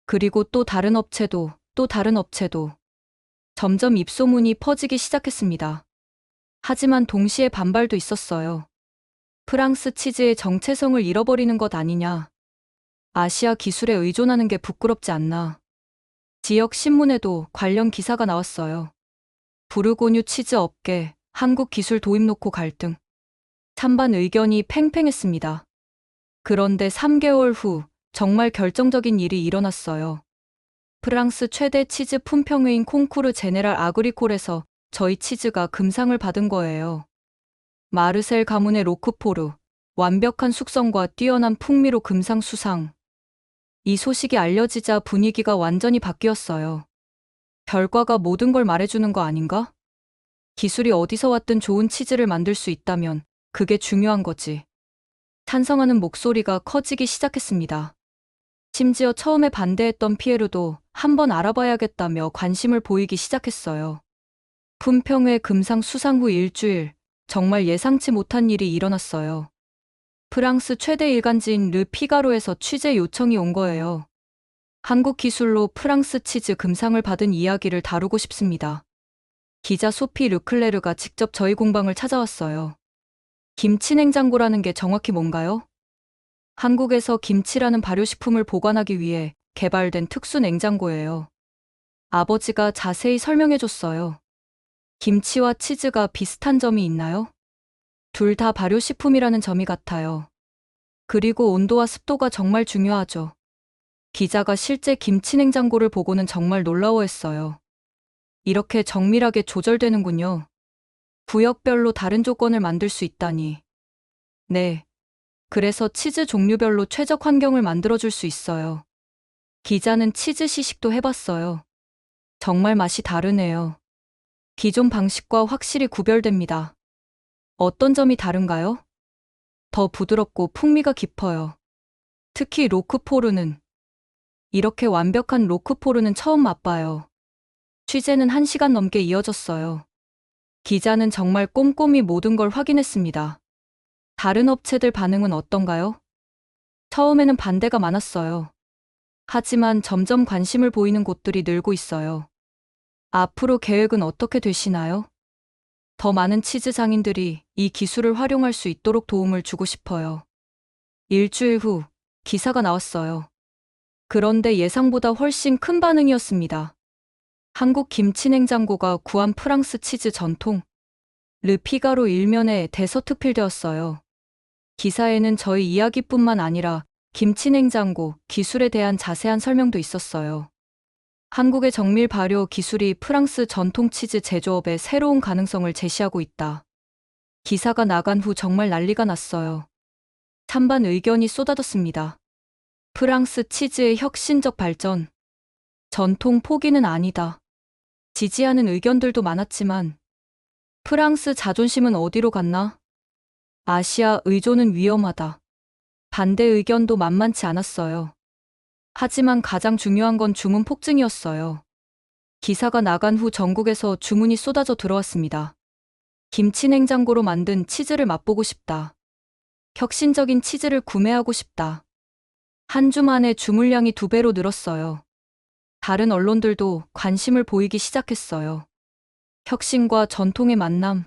그리고 또 다른 업체도, 또 다른 업체도. 점점 입소문이 퍼지기 시작했습니다. 하지만 동시에 반발도 있었어요. 프랑스 치즈의 정체성을 잃어버리는 것 아니냐. 아시아 기술에 의존하는 게 부끄럽지 않나. 지역 신문에도 관련 기사가 나왔어요. 부르고뉴 치즈 업계, 한국 기술 도입 놓고 갈등. 찬반 의견이 팽팽했습니다. 그런데 3개월 후 정말 결정적인 일이 일어났어요. 프랑스 최대 치즈 품평회인 콩쿠르 제네랄 아그리콜에서 저희 치즈가 금상을 받은 거예요. 마르셀 가문의 로크포르, 완벽한 숙성과 뛰어난 풍미로 금상 수상. 이 소식이 알려지자 분위기가 완전히 바뀌었어요. 결과가 모든 걸 말해주는 거 아닌가? 기술이 어디서 왔든 좋은 치즈를 만들 수 있다면 그게 중요한 거지. 찬성하는 목소리가 커지기 시작했습니다. 심지어 처음에 반대했던 피에르도 한번 알아봐야겠다며 관심을 보이기 시작했어요. 품평회 금상 수상 후 일주일, 정말 예상치 못한 일이 일어났어요. 프랑스 최대 일간지인 르 피가로에서 취재 요청이 온 거예요. 한국 기술로 프랑스 치즈 금상을 받은 이야기를 다루고 싶습니다. 기자 소피 르클레르가 직접 저희 공방을 찾아왔어요. 김치 냉장고라는 게 정확히 뭔가요? 한국에서 김치라는 발효식품을 보관하기 위해 개발된 특수 냉장고예요. 아버지가 자세히 설명해줬어요. 김치와 치즈가 비슷한 점이 있나요? 둘 다 발효식품이라는 점이 같아요. 그리고 온도와 습도가 정말 중요하죠. 기자가 실제 김치 냉장고를 보고는 정말 놀라워했어요. 이렇게 정밀하게 조절되는군요. 구역별로 다른 조건을 만들 수 있다니. 네. 그래서 치즈 종류별로 최적 환경을 만들어줄 수 있어요. 기자는 치즈 시식도 해봤어요. 정말 맛이 다르네요. 기존 방식과 확실히 구별됩니다. 어떤 점이 다른가요? 더 부드럽고 풍미가 깊어요. 특히 로크포르는. 이렇게 완벽한 로크포르는 처음 맛봐요. 취재는 1시간 넘게 이어졌어요. 기자는 정말 꼼꼼히 모든 걸 확인했습니다. 다른 업체들 반응은 어떤가요? 처음에는 반대가 많았어요. 하지만 점점 관심을 보이는 곳들이 늘고 있어요. 앞으로 계획은 어떻게 되시나요? 더 많은 치즈 장인들이 이 기술을 활용할 수 있도록 도움을 주고 싶어요. 일주일 후 기사가 나왔어요. 그런데 예상보다 훨씬 큰 반응이었습니다. 한국 김치냉장고가 구한 프랑스 치즈 전통. 르피가로 일면에 대서특필되었어요. 기사에는 저희 이야기뿐만 아니라 김치냉장고 기술에 대한 자세한 설명도 있었어요. 한국의 정밀 발효 기술이 프랑스 전통 치즈 제조업의 새로운 가능성을 제시하고 있다. 기사가 나간 후 정말 난리가 났어요. 찬반 의견이 쏟아졌습니다. 프랑스 치즈의 혁신적 발전. 전통 포기는 아니다. 지지하는 의견들도 많았지만 프랑스 자존심은 어디로 갔나? 아시아 의존은 위험하다. 반대 의견도 만만치 않았어요. 하지만 가장 중요한 건 주문 폭증이었어요. 기사가 나간 후 전국에서 주문이 쏟아져 들어왔습니다. 김치냉장고로 만든 치즈를 맛보고 싶다. 혁신적인 치즈를 구매하고 싶다. 한 주 만에 주문량이 2배로 늘었어요. 다른 언론들도 관심을 보이기 시작했어요. 혁신과 전통의 만남.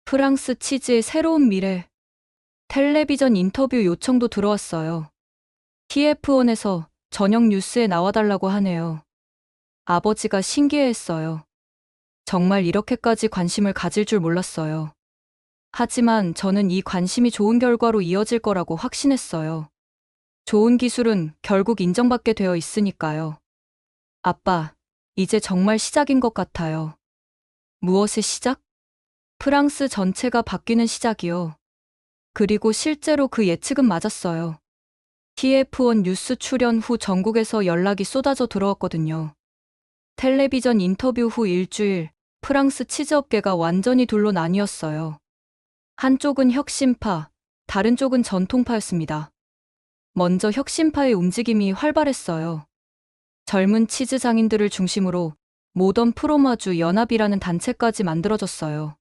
프랑스 치즈의 새로운 미래. 텔레비전 인터뷰 요청도 들어왔어요. TF1에서 저녁 뉴스에 나와달라고 하네요. 아버지가 신기해했어요. 정말 이렇게까지 관심을 가질 줄 몰랐어요. 하지만 저는 이 관심이 좋은 결과로 이어질 거라고 확신했어요. 좋은 기술은 결국 인정받게 되어 있으니까요. 아빠, 이제 정말 시작인 것 같아요. 무엇의 시작? 프랑스 전체가 바뀌는 시작이요. 그리고 실제로 그 예측은 맞았어요. TF1 뉴스 출연 후 전국에서 연락이 쏟아져 들어왔거든요. 텔레비전 인터뷰 후 일주일, 프랑스 치즈업계가 완전히 둘로 나뉘었어요. 한쪽은 혁신파, 다른 쪽은 전통파였습니다. 먼저 혁신파의 움직임이 활발했어요. 젊은 치즈 장인들을 중심으로 모던 프로마주 연합이라는 단체까지 만들어졌어요.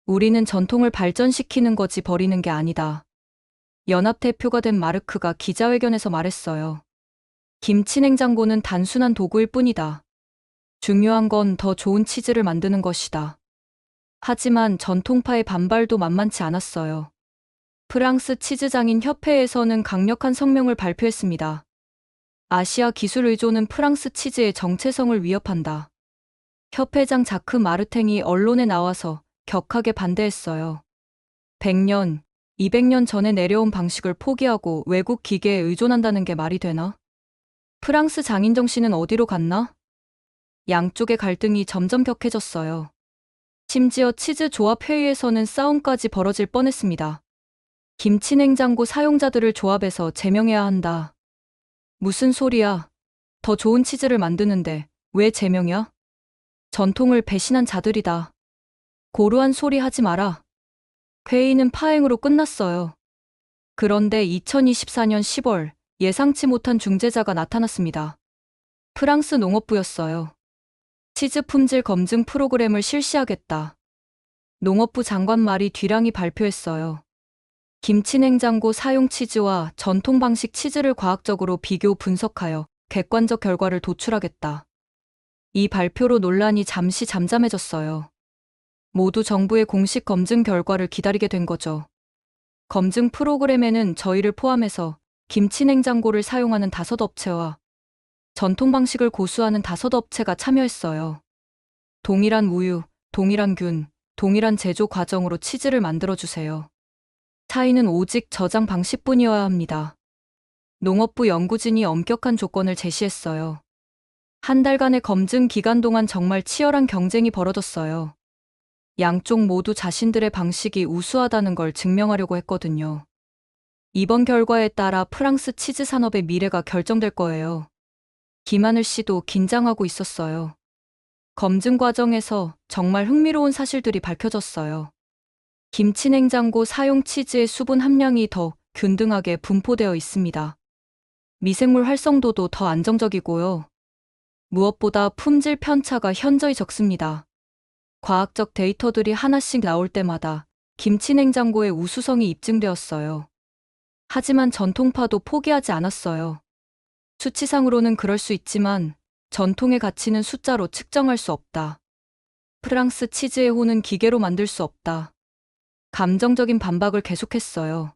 우리는 전통을 발전시키는 거지 버리는 게 아니다. 연합 대표가 된 마르크가 기자회견에서 말했어요. 김치냉장고는 단순한 도구일 뿐이다. 중요한 건 더 좋은 치즈를 만드는 것이다. 하지만 전통파의 반발도 만만치 않았어요. 프랑스 치즈장인 협회에서는 강력한 성명을 발표했습니다. 아시아 기술 의존은 프랑스 치즈의 정체성을 위협한다. 협회장 자크 마르탱이 언론에 나와서 격하게 반대했어요. 100년, 200년 전에 내려온 방식을 포기하고 외국 기계에 의존한다는 게 말이 되나? 프랑스 장인 정신은 어디로 갔나? 양쪽의 갈등이 점점 격해졌어요. 심지어 치즈 조합 회의에서는 싸움까지 벌어질 뻔했습니다. 김치냉장고 사용자들을 조합해서 제명해야 한다. 무슨 소리야? 더 좋은 치즈를 만드는데 왜 제명이야? 전통을 배신한 자들이다. 고루한 소리 하지 마라. 회의는 파행으로 끝났어요. 그런데 2024년 10월 예상치 못한 중재자가 나타났습니다. 프랑스 농업부였어요. 치즈 품질 검증 프로그램을 실시하겠다. 농업부 장관 말이 뒤랑이 발표했어요. 김치냉장고 사용 치즈와 전통 방식 치즈를 과학적으로 비교 분석하여 객관적 결과를 도출하겠다. 이 발표로 논란이 잠시 잠잠해졌어요. 모두 정부의 공식 검증 결과를 기다리게 된 거죠. 검증 프로그램에는 저희를 포함해서 김치냉장고를 사용하는 5업체와 전통 방식을 고수하는 5업체가 참여했어요. 동일한 우유, 동일한 균, 동일한 제조 과정으로 치즈를 만들어주세요. 차이는 오직 저장 방식뿐이어야 합니다. 농업부 연구진이 엄격한 조건을 제시했어요. 한 달간의 검증 기간 동안 정말 치열한 경쟁이 벌어졌어요. 양쪽 모두 자신들의 방식이 우수하다는 걸 증명하려고 했거든요. 이번 결과에 따라 프랑스 치즈 산업의 미래가 결정될 거예요. 김하늘 씨도 긴장하고 있었어요. 검증 과정에서 정말 흥미로운 사실들이 밝혀졌어요. 김치냉장고 사용 치즈의 수분 함량이 더 균등하게 분포되어 있습니다. 미생물 활성도도 더 안정적이고요. 무엇보다 품질 편차가 현저히 적습니다. 과학적 데이터들이 하나씩 나올 때마다 김치냉장고의 우수성이 입증되었어요. 하지만 전통파도 포기하지 않았어요. 수치상으로는 그럴 수 있지만 전통의 가치는 숫자로 측정할 수 없다. 프랑스 치즈의 호는 기계로 만들 수 없다. 감정적인 반박을 계속했어요.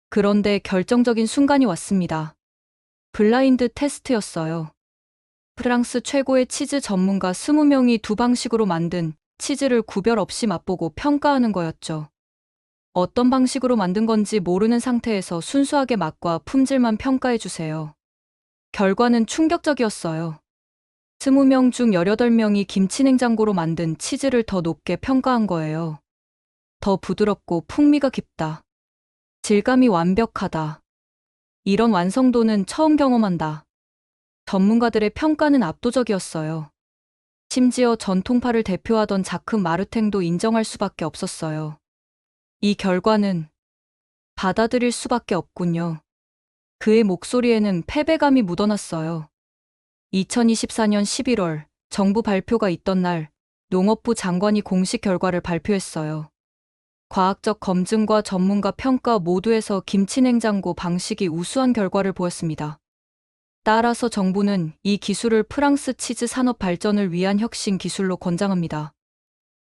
그런데 결정적인 순간이 왔습니다. 블라인드 테스트였어요. 프랑스 최고의 치즈 전문가 20명이 두 방식으로 만든 치즈를 구별 없이 맛보고 평가하는 거였죠. 어떤 방식으로 만든 건지 모르는 상태에서 순수하게 맛과 품질만 평가해 주세요. 결과는 충격적이었어요. 20명 중 18명이 김치냉장고로 만든 치즈를 더 높게 평가한 거예요. 더 부드럽고 풍미가 깊다. 질감이 완벽하다. 이런 완성도는 처음 경험한다. 전문가들의 평가는 압도적이었어요. 심지어 전통파를 대표하던 자크 마르탱도 인정할 수밖에 없었어요. 이 결과는 받아들일 수밖에 없군요. 그의 목소리에는 패배감이 묻어났어요. 2024년 11월 정부 발표가 있던 날 농업부 장관이 공식 결과를 발표했어요. 과학적 검증과 전문가 평가 모두에서 김치냉장고 방식이 우수한 결과를 보였습니다. 따라서 정부는 이 기술을 프랑스 치즈 산업 발전을 위한 혁신 기술로 권장합니다.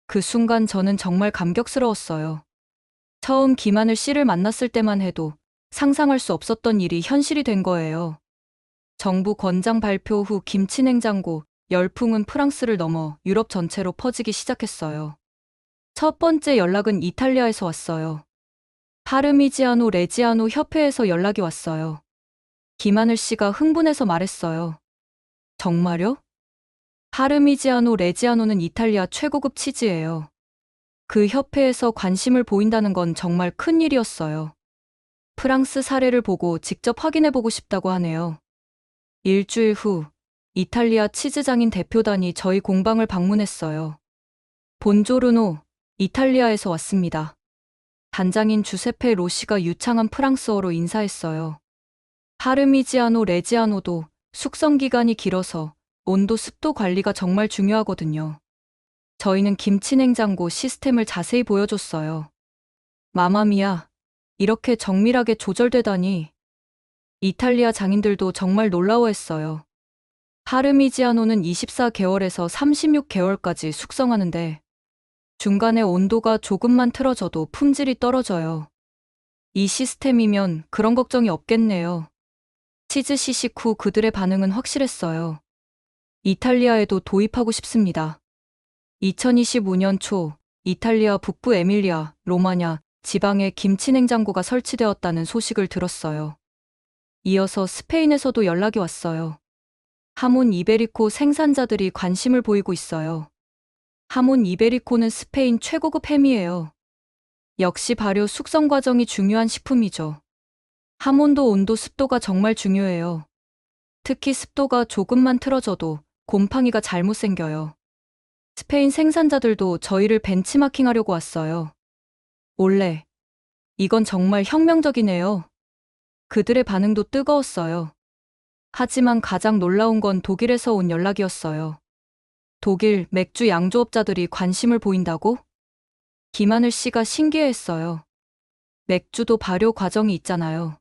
그 순간 저는 정말 감격스러웠어요. 처음 김하늘 씨를 만났을 때만 해도 상상할 수 없었던 일이 현실이 된 거예요. 정부 권장 발표 후 김치냉장고 열풍은 프랑스를 넘어 유럽 전체로 퍼지기 시작했어요. 첫 번째 연락은 이탈리아에서 왔어요. 파르미지아노 레지아노 협회에서 연락이 왔어요. 김하늘 씨가 흥분해서 말했어요. 정말요? 파르미지아노 레지아노는 이탈리아 최고급 치즈예요. 그 협회에서 관심을 보인다는 건 정말 큰 일이었어요. 프랑스 사례를 보고 직접 확인해보고 싶다고 하네요. 일주일 후 이탈리아 치즈장인 대표단이 저희 공방을 방문했어요. 본조르노, 이탈리아에서 왔습니다. 단장인 주세페 로시가 유창한 프랑스어로 인사했어요. 파르미지아노 레지아노도 숙성 기간이 길어서 온도 습도 관리가 정말 중요하거든요. 저희는 김치냉장고 시스템을 자세히 보여줬어요. 마마미야, 이렇게 정밀하게 조절되다니. 이탈리아 장인들도 정말 놀라워했어요. 파르미지아노는 24개월에서 36개월까지 숙성하는데 중간에 온도가 조금만 틀어져도 품질이 떨어져요. 이 시스템이면 그런 걱정이 없겠네요. 치즈 시식 후 그들의 반응은 확실했어요. 이탈리아에도 도입하고 싶습니다. 2025년 초 이탈리아 북부 에밀리아, 로마냐 지방에 김치냉장고가 설치되었다는 소식을 들었어요. 이어서 스페인에서도 연락이 왔어요. 하몬 이베리코 생산자들이 관심을 보이고 있어요. 하몬 이베리코는 스페인 최고급 햄이에요. 역시 발효 숙성 과정이 중요한 식품이죠. 하몬도 온도 습도가 정말 중요해요. 특히 습도가 조금만 틀어져도 곰팡이가 잘못 생겨요. 스페인 생산자들도 저희를 벤치마킹하려고 왔어요. 올레, 이건 정말 혁명적이네요. 그들의 반응도 뜨거웠어요. 하지만 가장 놀라운 건 독일에서 온 연락이었어요. 독일 맥주 양조업자들이 관심을 보인다고? 김하늘 씨가 신기해했어요. 맥주도 발효 과정이 있잖아요.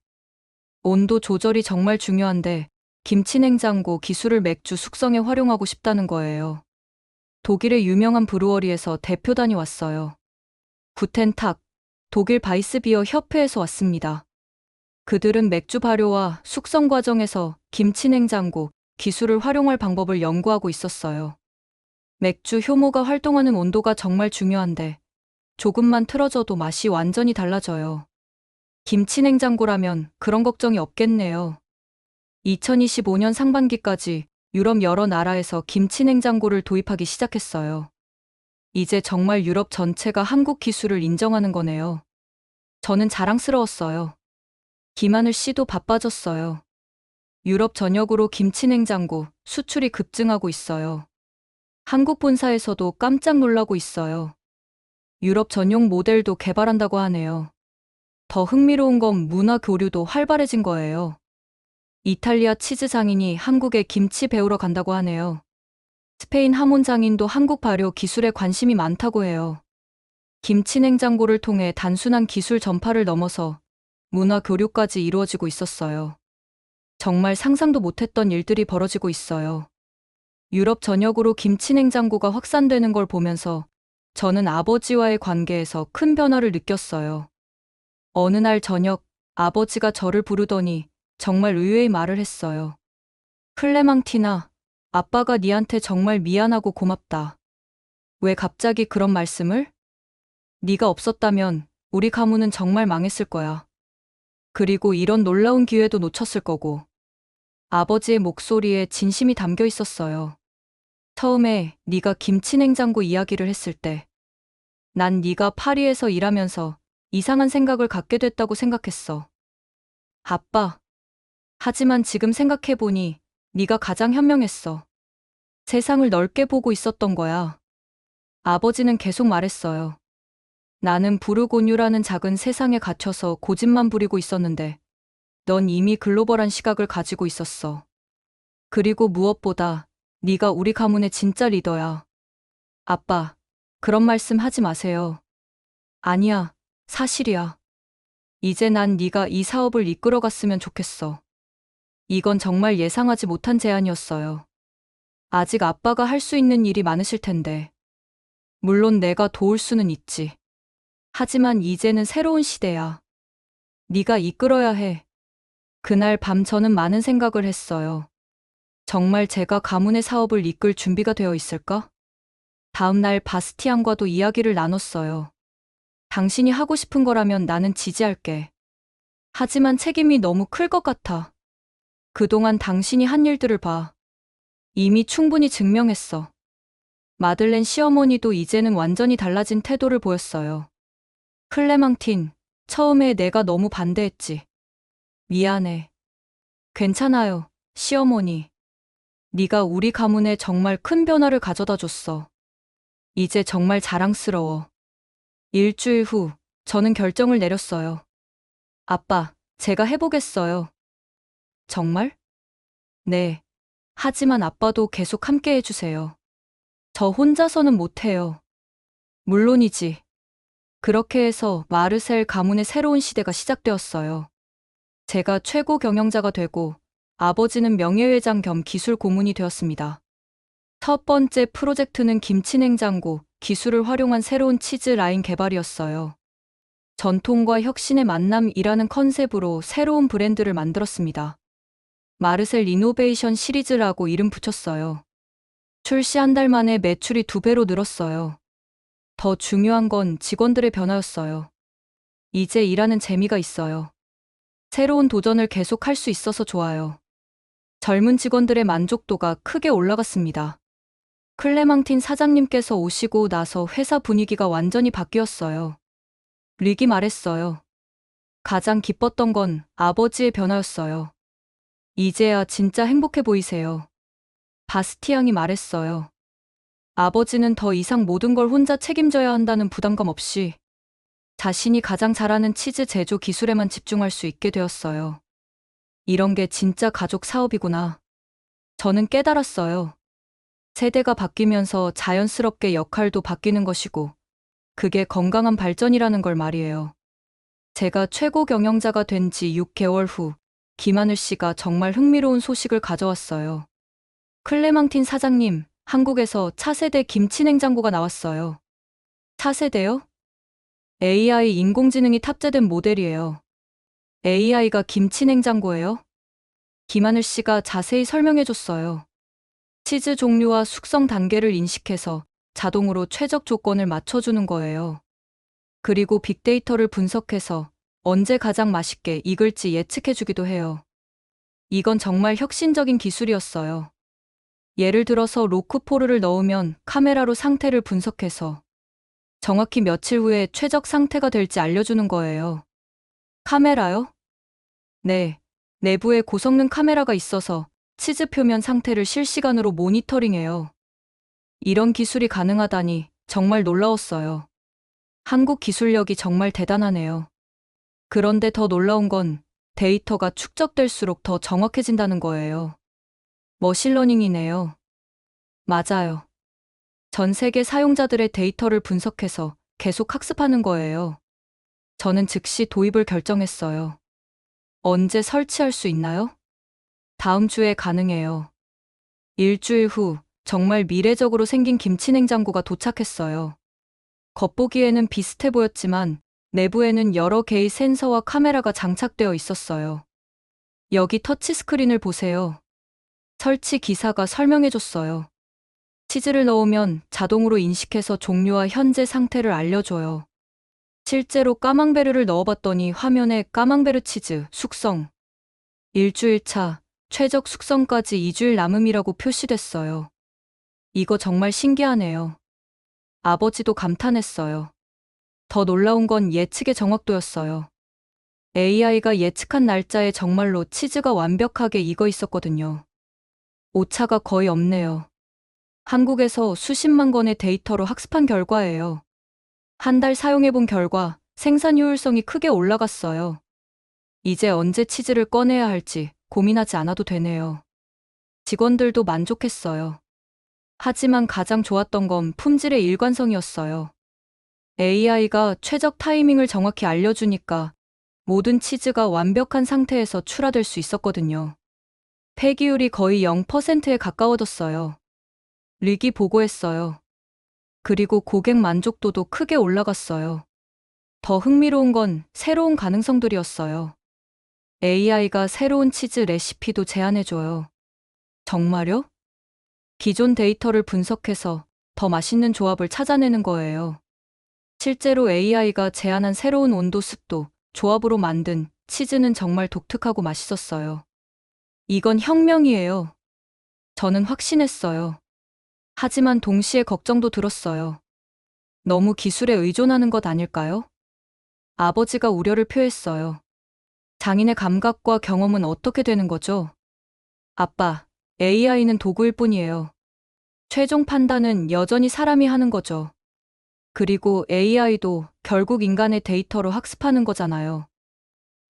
온도 조절이 정말 중요한데 김치냉장고 기술을 맥주 숙성에 활용하고 싶다는 거예요. 독일의 유명한 브루어리에서 대표단이 왔어요. 구텐탁, 독일 바이스비어 협회에서 왔습니다. 그들은 맥주 발효와 숙성 과정에서 김치냉장고 기술을 활용할 방법을 연구하고 있었어요. 맥주 효모가 활동하는 온도가 정말 중요한데 조금만 틀어져도 맛이 완전히 달라져요. 김치냉장고라면 그런 걱정이 없겠네요. 2025년 상반기까지 유럽 여러 나라에서 김치냉장고를 도입하기 시작했어요. 이제 정말 유럽 전체가 한국 기술을 인정하는 거네요. 저는 자랑스러웠어요. 김하늘 씨도 바빠졌어요. 유럽 전역으로 김치냉장고 수출이 급증하고 있어요. 한국 본사에서도 깜짝 놀라고 있어요. 유럽 전용 모델도 개발한다고 하네요. 더 흥미로운 건 문화 교류도 활발해진 거예요. 이탈리아 치즈 장인이 한국에 김치 배우러 간다고 하네요. 스페인 하몬 장인도 한국 발효 기술에 관심이 많다고 해요. 김치냉장고를 통해 단순한 기술 전파를 넘어서 문화 교류까지 이루어지고 있었어요. 정말 상상도 못했던 일들이 벌어지고 있어요. 유럽 전역으로 김치 냉장고가 확산되는 걸 보면서 저는 아버지와의 관계에서 큰 변화를 느꼈어요. 어느 날 저녁 아버지가 저를 부르더니 정말 의외의 말을 했어요. 클레망티나, 아빠가 니한테 정말 미안하고 고맙다. 왜 갑자기 그런 말씀을? 네가 없었다면 우리 가문은 정말 망했을 거야. 그리고 이런 놀라운 기회도 놓쳤을 거고. 아버지의 목소리에 진심이 담겨 있었어요. 처음에 네가 김치 냉장고 이야기를 했을 때 난 네가 파리에서 일하면서 이상한 생각을 갖게 됐다고 생각했어. 아빠. 하지만 지금 생각해보니 네가 가장 현명했어. 세상을 넓게 보고 있었던 거야. 아버지는 계속 말했어요. 나는 부르고뉴라는 작은 세상에 갇혀서 고집만 부리고 있었는데 넌 이미 글로벌한 시각을 가지고 있었어. 그리고 무엇보다 네가 우리 가문의 진짜 리더야. 아빠, 그런 말씀 하지 마세요. 아니야, 사실이야. 이제 난 네가 이 사업을 이끌어갔으면 좋겠어. 이건 정말 예상하지 못한 제안이었어요. 아직 아빠가 할 수 있는 일이 많으실 텐데. 물론 내가 도울 수는 있지. 하지만 이제는 새로운 시대야. 네가 이끌어야 해. 그날 밤 저는 많은 생각을 했어요. 정말 제가 가문의 사업을 이끌 준비가 되어 있을까? 다음 날 바스티안과도 이야기를 나눴어요. 당신이 하고 싶은 거라면 나는 지지할게. 하지만 책임이 너무 클 것 같아. 그동안 당신이 한 일들을 봐. 이미 충분히 증명했어. 마들렌 시어머니도 이제는 완전히 달라진 태도를 보였어요. 클레망틴, 처음에 내가 너무 반대했지. 미안해. 괜찮아요, 시어머니. 네가 우리 가문에 정말 큰 변화를 가져다 줬어. 이제 정말 자랑스러워. 일주일 후, 저는 결정을 내렸어요. 아빠, 제가 해보겠어요. 정말? 네. 하지만 아빠도 계속 함께 해주세요. 저 혼자서는 못해요. 물론이지. 그렇게 해서 마르셀 가문의 새로운 시대가 시작되었어요. 제가 최고 경영자가 되고 아버지는 명예회장 겸 기술 고문이 되었습니다. 첫 번째 프로젝트는 김치 냉장고, 기술을 활용한 새로운 치즈 라인 개발이었어요. 전통과 혁신의 만남이라는 컨셉으로 새로운 브랜드를 만들었습니다. 마르셀 이노베이션 시리즈라고 이름 붙였어요. 출시 한 달 만에 매출이 2배로 늘었어요. 더 중요한 건 직원들의 변화였어요. 이제 일하는 재미가 있어요. 새로운 도전을 계속 할 수 있어서 좋아요. 젊은 직원들의 만족도가 크게 올라갔습니다. 클레망틴 사장님께서 오시고 나서 회사 분위기가 완전히 바뀌었어요. 릭이 말했어요. 가장 기뻤던 건 아버지의 변화였어요. 이제야 진짜 행복해 보이세요. 바스티앙이 말했어요. 아버지는 더 이상 모든 걸 혼자 책임져야 한다는 부담감 없이 자신이 가장 잘하는 치즈 제조 기술에만 집중할 수 있게 되었어요. 이런 게 진짜 가족 사업이구나. 저는 깨달았어요. 세대가 바뀌면서 자연스럽게 역할도 바뀌는 것이고, 그게 건강한 발전이라는 걸 말이에요. 제가 최고 경영자가 된 지 6개월 후, 김하늘 씨가 정말 흥미로운 소식을 가져왔어요. 클레망틴 사장님, 한국에서 차세대 김치 냉장고가 나왔어요. 차세대요? AI 인공지능이 탑재된 모델이에요. AI가 김치 냉장고예요? 김하늘 씨가 자세히 설명해줬어요. 치즈 종류와 숙성 단계를 인식해서 자동으로 최적 조건을 맞춰주는 거예요. 그리고 빅데이터를 분석해서 언제 가장 맛있게 익을지 예측해주기도 해요. 이건 정말 혁신적인 기술이었어요. 예를 들어서 로크포르를 넣으면 카메라로 상태를 분석해서 정확히 며칠 후에 최적 상태가 될지 알려주는 거예요. 카메라요? 네. 내부에 고성능 카메라가 있어서 치즈 표면 상태를 실시간으로 모니터링해요. 이런 기술이 가능하다니 정말 놀라웠어요. 한국 기술력이 정말 대단하네요. 그런데 더 놀라운 건 데이터가 축적될수록 더 정확해진다는 거예요. 머신러닝이네요. 맞아요. 전 세계 사용자들의 데이터를 분석해서 계속 학습하는 거예요. 저는 즉시 도입을 결정했어요. 언제 설치할 수 있나요? 다음 주에 가능해요. 일주일 후 정말 미래적으로 생긴 김치 냉장고가 도착했어요. 겉보기에는 비슷해 보였지만 내부에는 여러 개의 센서와 카메라가 장착되어 있었어요. 여기 터치스크린을 보세요. 설치 기사가 설명해줬어요. 치즈를 넣으면 자동으로 인식해서 종류와 현재 상태를 알려줘요. 실제로 까망베르를 넣어봤더니 화면에 까망베르 치즈 숙성. 일주일 차 최적 숙성까지 2주일 남음이라고 표시됐어요. 이거 정말 신기하네요. 아버지도 감탄했어요. 더 놀라운 건 예측의 정확도였어요. AI가 예측한 날짜에 정말로 치즈가 완벽하게 익어 있었거든요. 오차가 거의 없네요. 한국에서 수십만 건의 데이터로 학습한 결과예요. 한 달 사용해본 결과 생산 효율성이 크게 올라갔어요. 이제 언제 치즈를 꺼내야 할지 고민하지 않아도 되네요. 직원들도 만족했어요. 하지만 가장 좋았던 건 품질의 일관성이었어요. AI가 최적 타이밍을 정확히 알려주니까 모든 치즈가 완벽한 상태에서 출하될 수 있었거든요. 폐기율이 거의 0%에 가까워졌어요. 리기 보고했어요. 그리고 고객 만족도도 크게 올라갔어요. 더 흥미로운 건 새로운 가능성들이었어요. AI가 새로운 치즈 레시피도 제안해줘요. 정말요? 기존 데이터를 분석해서 더 맛있는 조합을 찾아내는 거예요. 실제로 AI가 제안한 새로운 온도, 습도, 조합으로 만든 치즈는 정말 독특하고 맛있었어요. 이건 혁명이에요. 저는 확신했어요. 하지만 동시에 걱정도 들었어요. 너무 기술에 의존하는 것 아닐까요? 아버지가 우려를 표했어요. 장인의 감각과 경험은 어떻게 되는 거죠? 아빠, AI는 도구일 뿐이에요. 최종 판단은 여전히 사람이 하는 거죠. 그리고 AI도 결국 인간의 데이터로 학습하는 거잖아요.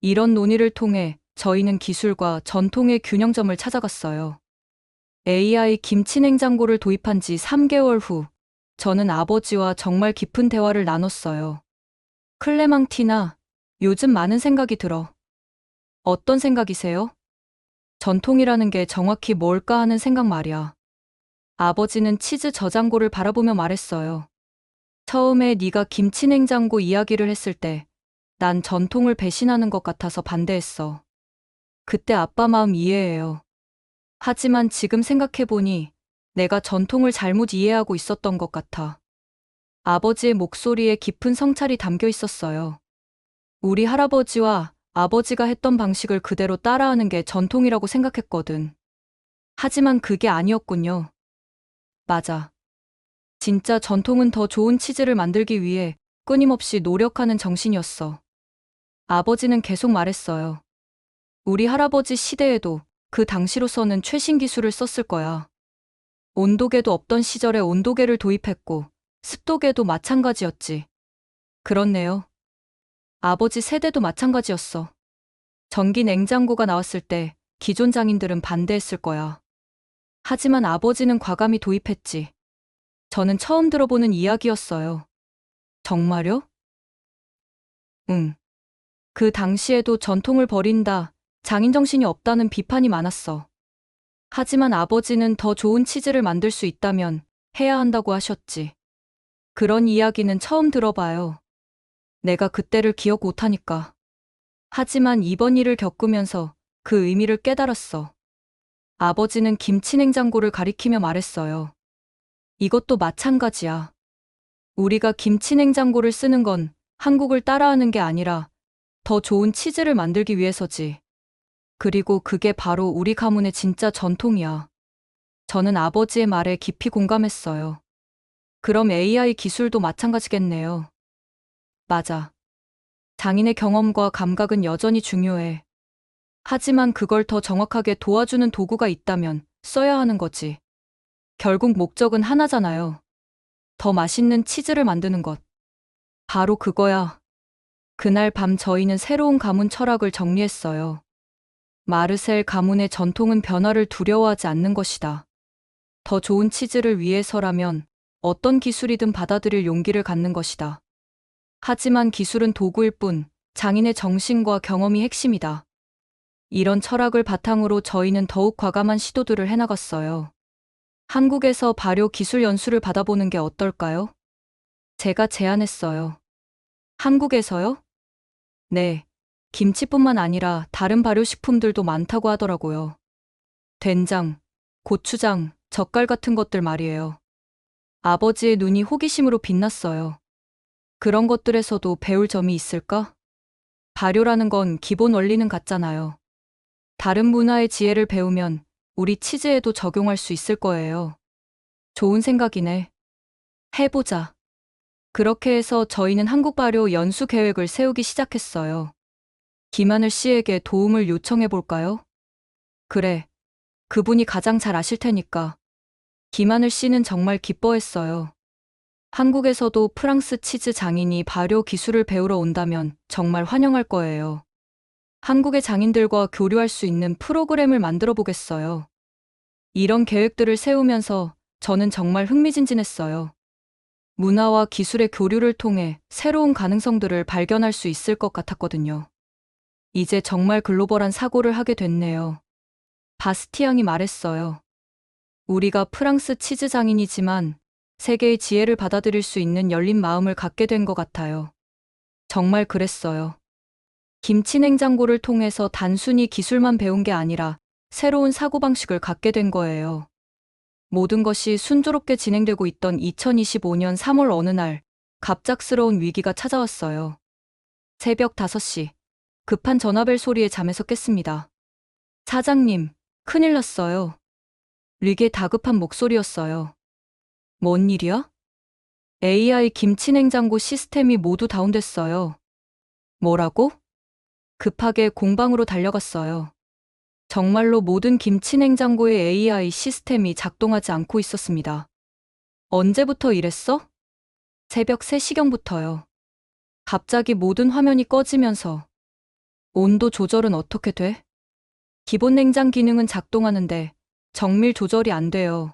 이런 논의를 통해 저희는 기술과 전통의 균형점을 찾아갔어요. AI 김치 냉장고를 도입한 지 3개월 후, 저는 아버지와 정말 깊은 대화를 나눴어요. 클레망티나, 요즘 많은 생각이 들어. 어떤 생각이세요? 전통이라는 게 정확히 뭘까 하는 생각 말이야. 아버지는 치즈 저장고를 바라보며 말했어요. 처음에 네가 김치 냉장고 이야기를 했을 때, 난 전통을 배신하는 것 같아서 반대했어. 그때 아빠 마음 이해해요. 하지만 지금 생각해보니 내가 전통을 잘못 이해하고 있었던 것 같아. 아버지의 목소리에 깊은 성찰이 담겨 있었어요. 우리 할아버지와 아버지가 했던 방식을 그대로 따라하는 게 전통이라고 생각했거든. 하지만 그게 아니었군요. 맞아. 진짜 전통은 더 좋은 치즈를 만들기 위해 끊임없이 노력하는 정신이었어. 아버지는 계속 말했어요. 우리 할아버지 시대에도 그 당시로서는 최신 기술을 썼을 거야. 온도계도 없던 시절에 온도계를 도입했고, 습도계도 마찬가지였지. 그렇네요. 아버지 세대도 마찬가지였어. 전기 냉장고가 나왔을 때 기존 장인들은 반대했을 거야. 하지만 아버지는 과감히 도입했지. 저는 처음 들어보는 이야기였어요. 정말요? 응. 그 당시에도 전통을 버린다, 장인 정신이 없다는 비판이 많았어. 하지만 아버지는 더 좋은 치즈를 만들 수 있다면 해야 한다고 하셨지. 그런 이야기는 처음 들어봐요. 내가 그때를 기억 못하니까. 하지만 이번 일을 겪으면서 그 의미를 깨달았어. 아버지는 김치 냉장고를 가리키며 말했어요. 이것도 마찬가지야. 우리가 김치 냉장고를 쓰는 건 한국을 따라하는 게 아니라 더 좋은 치즈를 만들기 위해서지. 그리고 그게 바로 우리 가문의 진짜 전통이야. 저는 아버지의 말에 깊이 공감했어요. 그럼 AI 기술도 마찬가지겠네요. 맞아. 장인의 경험과 감각은 여전히 중요해. 하지만 그걸 더 정확하게 도와주는 도구가 있다면 써야 하는 거지. 결국 목적은 하나잖아요. 더 맛있는 치즈를 만드는 것. 바로 그거야. 그날 밤 저희는 새로운 가문 철학을 정리했어요. 마르셀 가문의 전통은 변화를 두려워하지 않는 것이다. 더 좋은 치즈를 위해서라면 어떤 기술이든 받아들일 용기를 갖는 것이다. 하지만 기술은 도구일 뿐 장인의 정신과 경험이 핵심이다. 이런 철학을 바탕으로 저희는 더욱 과감한 시도들을 해나갔어요. 한국에서 발효 기술 연수를 받아보는 게 어떨까요? 제가 제안했어요. 한국에서요? 네. 김치뿐만 아니라 다른 발효식품들도 많다고 하더라고요. 된장, 고추장, 젓갈 같은 것들 말이에요. 아버지의 눈이 호기심으로 빛났어요. 그런 것들에서도 배울 점이 있을까? 발효라는 건 기본 원리는 같잖아요. 다른 문화의 지혜를 배우면 우리 치즈에도 적용할 수 있을 거예요. 좋은 생각이네. 해보자. 그렇게 해서 저희는 한국 발효 연수 계획을 세우기 시작했어요. 김하늘 씨에게 도움을 요청해 볼까요? 그래. 그분이 가장 잘 아실 테니까. 김하늘 씨는 정말 기뻐했어요. 한국에서도 프랑스 치즈 장인이 발효 기술을 배우러 온다면 정말 환영할 거예요. 한국의 장인들과 교류할 수 있는 프로그램을 만들어 보겠어요. 이런 계획들을 세우면서 저는 정말 흥미진진했어요. 문화와 기술의 교류를 통해 새로운 가능성들을 발견할 수 있을 것 같았거든요. 이제 정말 글로벌한 사고를 하게 됐네요. 바스티앙이 말했어요. 우리가 프랑스 치즈 장인이지만 세계의 지혜를 받아들일 수 있는 열린 마음을 갖게 된 것 같아요. 정말 그랬어요. 김치 냉장고를 통해서 단순히 기술만 배운 게 아니라 새로운 사고방식을 갖게 된 거예요. 모든 것이 순조롭게 진행되고 있던 2025년 3월 어느 날 갑작스러운 위기가 찾아왔어요. 새벽 5시 급한 전화벨 소리에 잠에서 깼습니다. 사장님, 큰일 났어요. 리게 다급한 목소리였어요. 뭔 일이야? AI 김치 냉장고 시스템이 모두 다운됐어요. 뭐라고? 급하게 공방으로 달려갔어요. 정말로 모든 김치 냉장고의 AI 시스템이 작동하지 않고 있었습니다. 언제부터 이랬어? 새벽 3시경부터요. 갑자기 모든 화면이 꺼지면서 온도 조절은 어떻게 돼? 기본 냉장 기능은 작동하는데 정밀 조절이 안 돼요.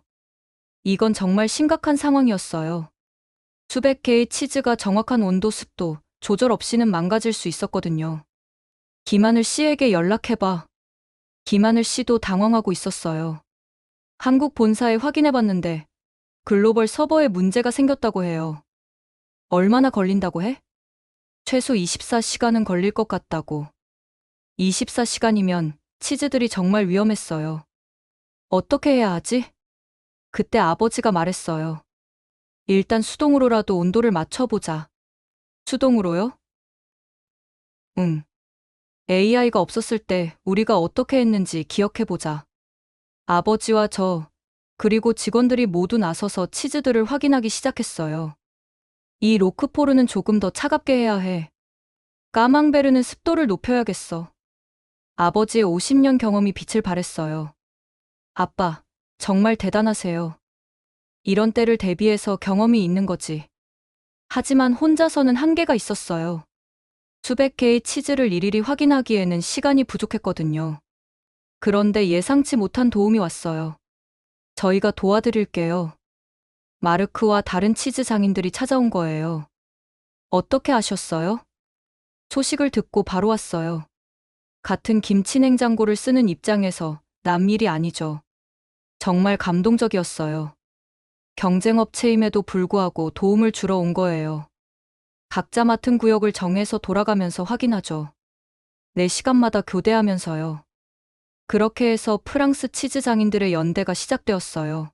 이건 정말 심각한 상황이었어요. 수백 개의 치즈가 정확한 온도, 습도 조절 없이는 망가질 수 있었거든요. 김하늘 씨에게 연락해봐. 김하늘 씨도 당황하고 있었어요. 한국 본사에 확인해봤는데 글로벌 서버에 문제가 생겼다고 해요. 얼마나 걸린다고 해? 최소 24시간은 걸릴 것 같다고. 24시간이면 치즈들이 정말 위험했어요. 어떻게 해야 하지? 그때 아버지가 말했어요. 일단 수동으로라도 온도를 맞춰보자. 수동으로요? 응. AI가 없었을 때 우리가 어떻게 했는지 기억해보자. 아버지와 저, 그리고 직원들이 모두 나서서 치즈들을 확인하기 시작했어요. 이 로크포르는 조금 더 차갑게 해야 해. 까망베르는 습도를 높여야겠어. 아버지의 50년 경험이 빛을 발했어요. 아빠, 정말 대단하세요. 이런 때를 대비해서 경험이 있는 거지. 하지만 혼자서는 한계가 있었어요. 수백 개의 치즈를 일일이 확인하기에는 시간이 부족했거든요. 그런데 예상치 못한 도움이 왔어요. 저희가 도와드릴게요. 마르크와 다른 치즈 장인들이 찾아온 거예요. 어떻게 아셨어요? 소식을 듣고 바로 왔어요. 같은 김치 냉장고를 쓰는 입장에서 남일이 아니죠. 정말 감동적이었어요. 경쟁업체임에도 불구하고 도움을 주러 온 거예요. 각자 맡은 구역을 정해서 돌아가면서 확인하죠. 4시간마다 교대하면서요. 그렇게 해서 프랑스 치즈 장인들의 연대가 시작되었어요.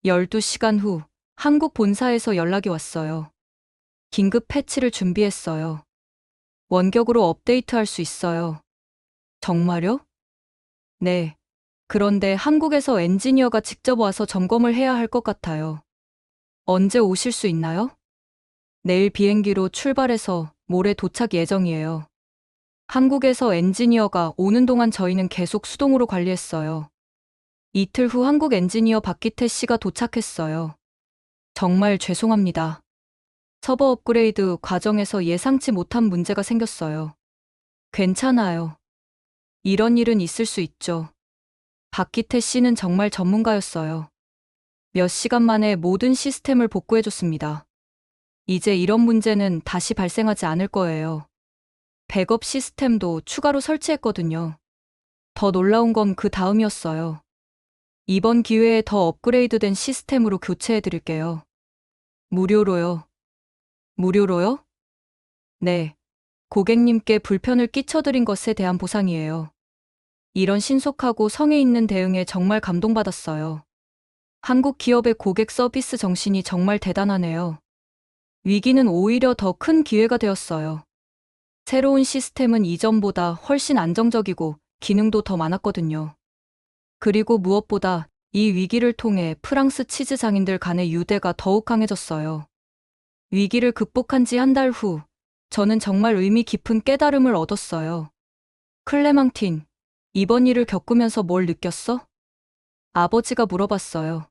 12시간 후 한국 본사에서 연락이 왔어요. 긴급 패치를 준비했어요. 원격으로 업데이트할 수 있어요. 정말요? 네. 그런데 한국에서 엔지니어가 직접 와서 점검을 해야 할 것 같아요. 언제 오실 수 있나요? 내일 비행기로 출발해서 모레 도착 예정이에요. 한국에서 엔지니어가 오는 동안 저희는 계속 수동으로 관리했어요. 이틀 후 한국 엔지니어 박기태 씨가 도착했어요. 정말 죄송합니다. 서버 업그레이드 과정에서 예상치 못한 문제가 생겼어요. 괜찮아요. 이런 일은 있을 수 있죠. 박기태 씨는 정말 전문가였어요. 몇 시간 만에 모든 시스템을 복구해줬습니다. 이제 이런 문제는 다시 발생하지 않을 거예요. 백업 시스템도 추가로 설치했거든요. 더 놀라운 건 그 다음이었어요. 이번 기회에 더 업그레이드된 시스템으로 교체해 드릴게요. 무료로요. 무료로요? 네. 고객님께 불편을 끼쳐드린 것에 대한 보상이에요. 이런 신속하고 성의 있는 대응에 정말 감동받았어요. 한국 기업의 고객 서비스 정신이 정말 대단하네요. 위기는 오히려 더 큰 기회가 되었어요. 새로운 시스템은 이전보다 훨씬 안정적이고 기능도 더 많았거든요. 그리고 무엇보다 이 위기를 통해 프랑스 치즈 장인들 간의 유대가 더욱 강해졌어요. 위기를 극복한 지 한 달 후, 저는 정말 의미 깊은 깨달음을 얻었어요. 클레망틴, 이번 일을 겪으면서 뭘 느꼈어? 아버지가 물어봤어요.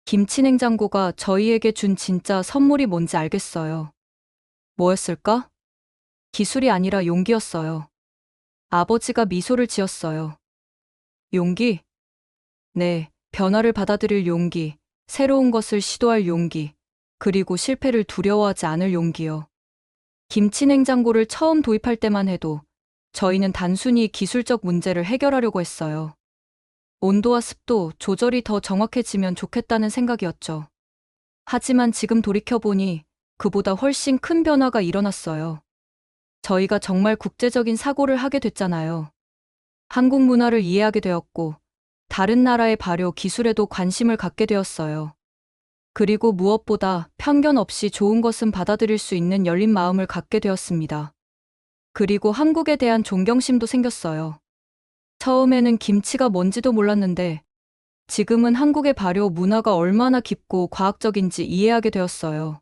김치냉장고가 저희에게 준 진짜 선물이 뭔지 알겠어요. 뭐였을까? 기술이 아니라 용기였어요. 아버지가 미소를 지었어요. 용기? 네, 변화를 받아들일 용기, 새로운 것을 시도할 용기, 그리고 실패를 두려워하지 않을 용기요. 김치냉장고를 처음 도입할 때만 해도 저희는 단순히 기술적 문제를 해결하려고 했어요. 온도와 습도 조절이 더 정확해지면 좋겠다는 생각이었죠. 하지만 지금 돌이켜보니 그보다 훨씬 큰 변화가 일어났어요. 저희가 정말 국제적인 사고를 하게 됐잖아요. 한국 문화를 이해하게 되었고, 다른 나라의 발효 기술에도 관심을 갖게 되었어요. 그리고 무엇보다 편견 없이 좋은 것은 받아들일 수 있는 열린 마음을 갖게 되었습니다. 그리고 한국에 대한 존경심도 생겼어요. 처음에는 김치가 뭔지도 몰랐는데, 지금은 한국의 발효 문화가 얼마나 깊고 과학적인지 이해하게 되었어요.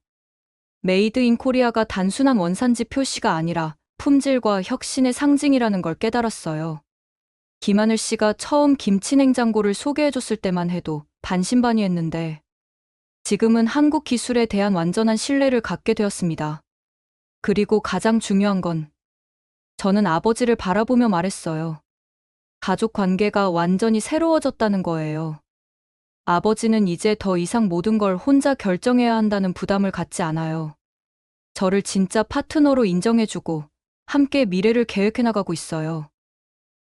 메이드 인 코리아가 단순한 원산지 표시가 아니라 품질과 혁신의 상징이라는 걸 깨달았어요. 김하늘 씨가 처음 김치냉장고를 소개해줬을 때만 해도 반신반의했는데, 지금은 한국 기술에 대한 완전한 신뢰를 갖게 되었습니다. 그리고 가장 중요한 건, 저는 아버지를 바라보며 말했어요. 가족 관계가 완전히 새로워졌다는 거예요. 아버지는 이제 더 이상 모든 걸 혼자 결정해야 한다는 부담을 갖지 않아요. 저를 진짜 파트너로 인정해주고 함께 미래를 계획해 나가고 있어요.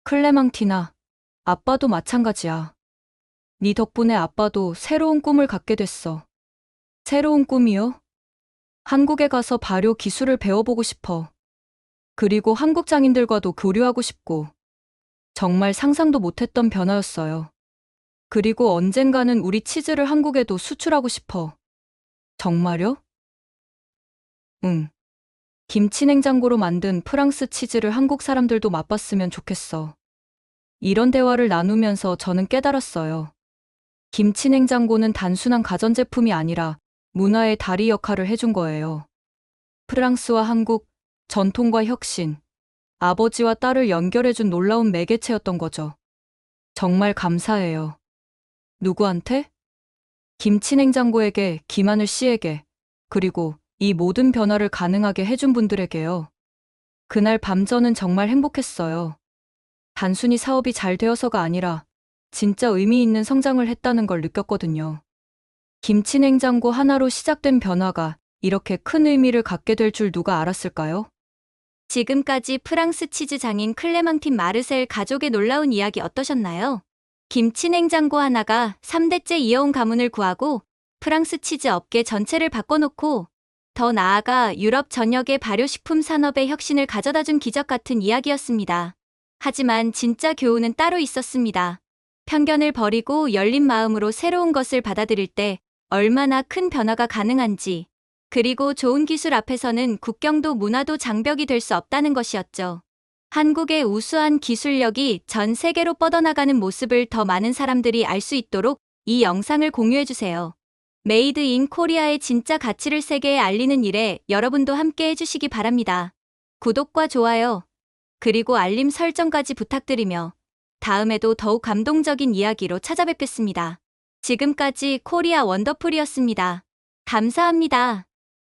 클레망티나, 아빠도 마찬가지야. 네 덕분에 아빠도 새로운 꿈을 갖게 됐어. 새로운 꿈이요? 한국에 가서 발효 기술을 배워보고 싶어. 그리고 한국 장인들과도 교류하고 싶고. 정말 상상도 못했던 변화였어요. 그리고 언젠가는 우리 치즈를 한국에도 수출하고 싶어. 정말요? 응. 김치냉장고로 만든 프랑스 치즈를 한국 사람들도 맛봤으면 좋겠어. 이런 대화를 나누면서 저는 깨달았어요. 김치냉장고는 단순한 가전제품이 아니라 문화의 다리 역할을 해준 거예요. 프랑스와 한국, 전통과 혁신, 아버지와 딸을 연결해준 놀라운 매개체였던 거죠. 정말 감사해요. 누구한테? 김치냉장고에게, 김하늘 씨에게, 그리고 이 모든 변화를 가능하게 해준 분들에게요. 그날 밤 저는 정말 행복했어요. 단순히 사업이 잘 되어서가 아니라 진짜 의미 있는 성장을 했다는 걸 느꼈거든요. 김치냉장고 하나로 시작된 변화가 이렇게 큰 의미를 갖게 될 줄 누가 알았을까요? 지금까지 프랑스 치즈 장인 클레망틴 마르셀 가족의 놀라운 이야기 어떠셨나요? 김치냉장고 하나가 3대째 이어온 가문을 구하고 프랑스 치즈 업계 전체를 바꿔놓고 더 나아가 유럽 전역의 발효식품 산업의 혁신을 가져다준 기적 같은 이야기였습니다. 하지만 진짜 교훈은 따로 있었습니다. 편견을 버리고 열린 마음으로 새로운 것을 받아들일 때 얼마나 큰 변화가 가능한지, 그리고 좋은 기술 앞에서는 국경도 문화도 장벽이 될 수 없다는 것이었죠. 한국의 우수한 기술력이 전 세계로 뻗어나가는 모습을 더 많은 사람들이 알 수 있도록 이 영상을 공유해주세요. 메이드 인 코리아의 진짜 가치를 세계에 알리는 일에 여러분도 함께 해주시기 바랍니다. 구독과 좋아요, 그리고 알림 설정까지 부탁드리며 다음에도 더욱 감동적인 이야기로 찾아뵙겠습니다. 지금까지 코리아 원더풀이었습니다. 감사합니다.